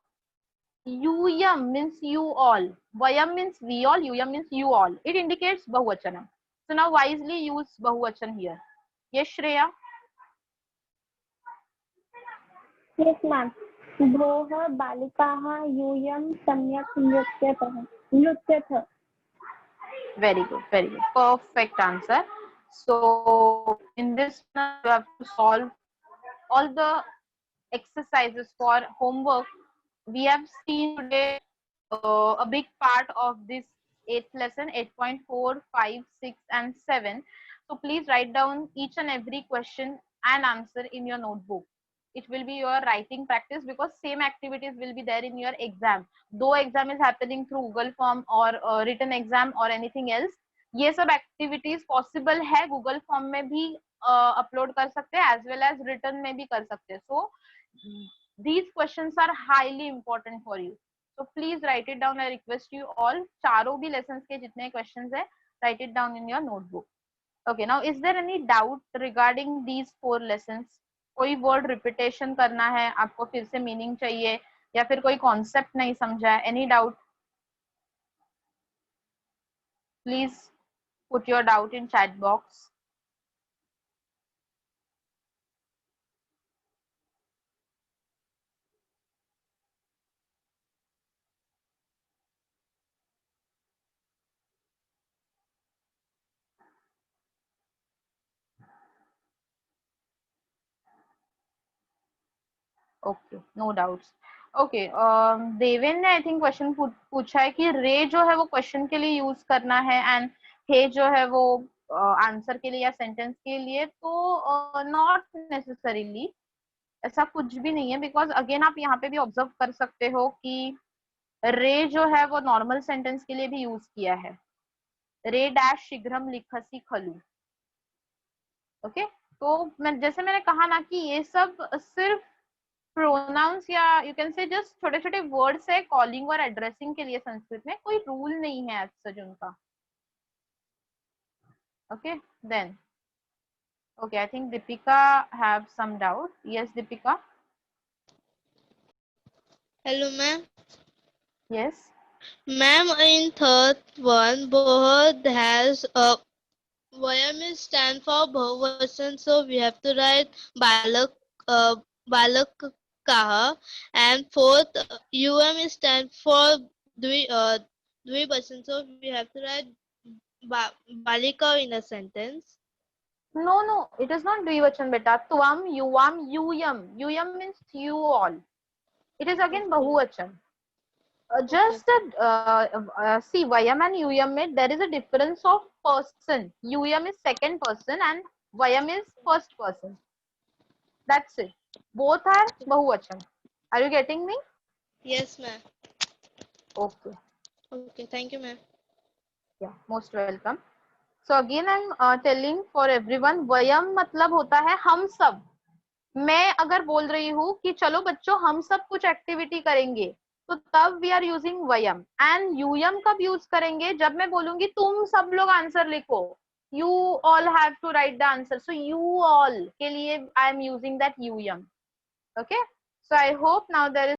यूयम means you all, Vayam means we all, यूयम means you all. It indicates बहुवचन. So now wisely use बहुवचन here. Yes, Shreya. Yes, ma'am. भोः बालिकाः यूयं सम्यक् नृत्यथ. Very good, very good. Perfect answer. So in this, you have to solve all the exercises for homework. We have seen today a big part of this 8th lesson, 8.4, 5, 6 and 7. So please write down each and every question and answer in your notebook. It will be your writing practice because same activities will be there in your exam. Though exam is happening through Google Form or written exam or anything else, ये सब activities possible है Google Form में भी upload कर सकते हैं as well as written में भी कर सकते हैं. So these questions are highly important for you. So please write it down. I request you all. चारों भी lessons के जितने questions है, write it down in your notebook. Okay. Now, is there any doubt regarding these 4 lessons? कोई word repetition करना है, आपको फिर से meaning चाहिए, या फिर कोई concept नहीं समझा है? Any doubt? Please put your doubt in chat box. Okay, no doubts. Okay, Deven ने आई थिंक क्वेश्चन पूछा है कि रे जो है वो क्वेश्चन के लिए यूज करना है एंड हे जो है वो आंसर के लिए या सेंटेंस के लिए. तो नॉट नेसेसरीली, ऐसा कुछ भी नहीं है. बिकॉज अगेन आप यहाँ पे भी ऑब्जर्व कर सकते हो कि रे जो है वो नॉर्मल सेंटेंस के लिए भी यूज किया है. रे डैश शीघ्रम लिखसी खलु. ओके, तो जैसे मैंने कहा ना कि ये सब सिर्फ प्रोनाउंस या यू कैन से जस्ट छोटे छोटे वर्ड्स है कॉलिंग और एड्रेसिंग के लिए. संस्कृत में कोई रूल नहीं है सच उनका. Okay, then okay, I think Deepika have some doubt. Yes Deepika. Hello, ma'am. Yes. Ma'am, in third one, both has Vayam is stand for Bahuvachan, so we have to write Balakaha. And fourth, UM is stand for Dvibachan, so we have to write Balika in a sentence. No, it is not Dvivachan beta. Tvam, yuvam, yuyam. Yuyam means you all. It is again Bahuvachan. Just see, Vayam and Yuyam में there is a difference of person. Yuyam is second person and Vayam is first person. That's it. Both are Bahuvachan. Are you getting me? Yes, ma'am. Okay. Okay, thank you, ma'am. Yeah, most welcome. So again I'm telling for everyone, Vayam मतलब होता है हम सब. मैं अगर बोल रही हूँ कि चलो बच्चों हम सब कुछ एक्टिविटी करेंगे, तो तब we are using Vayam. And यूयम कब यूज करेंगे? जब मैं बोलूंगी तुम सब लोग आंसर लिखो. You all have to write the answer. So you all के लिए आई एम यूजिंग दैट यूयम. Okay, so I hope now there is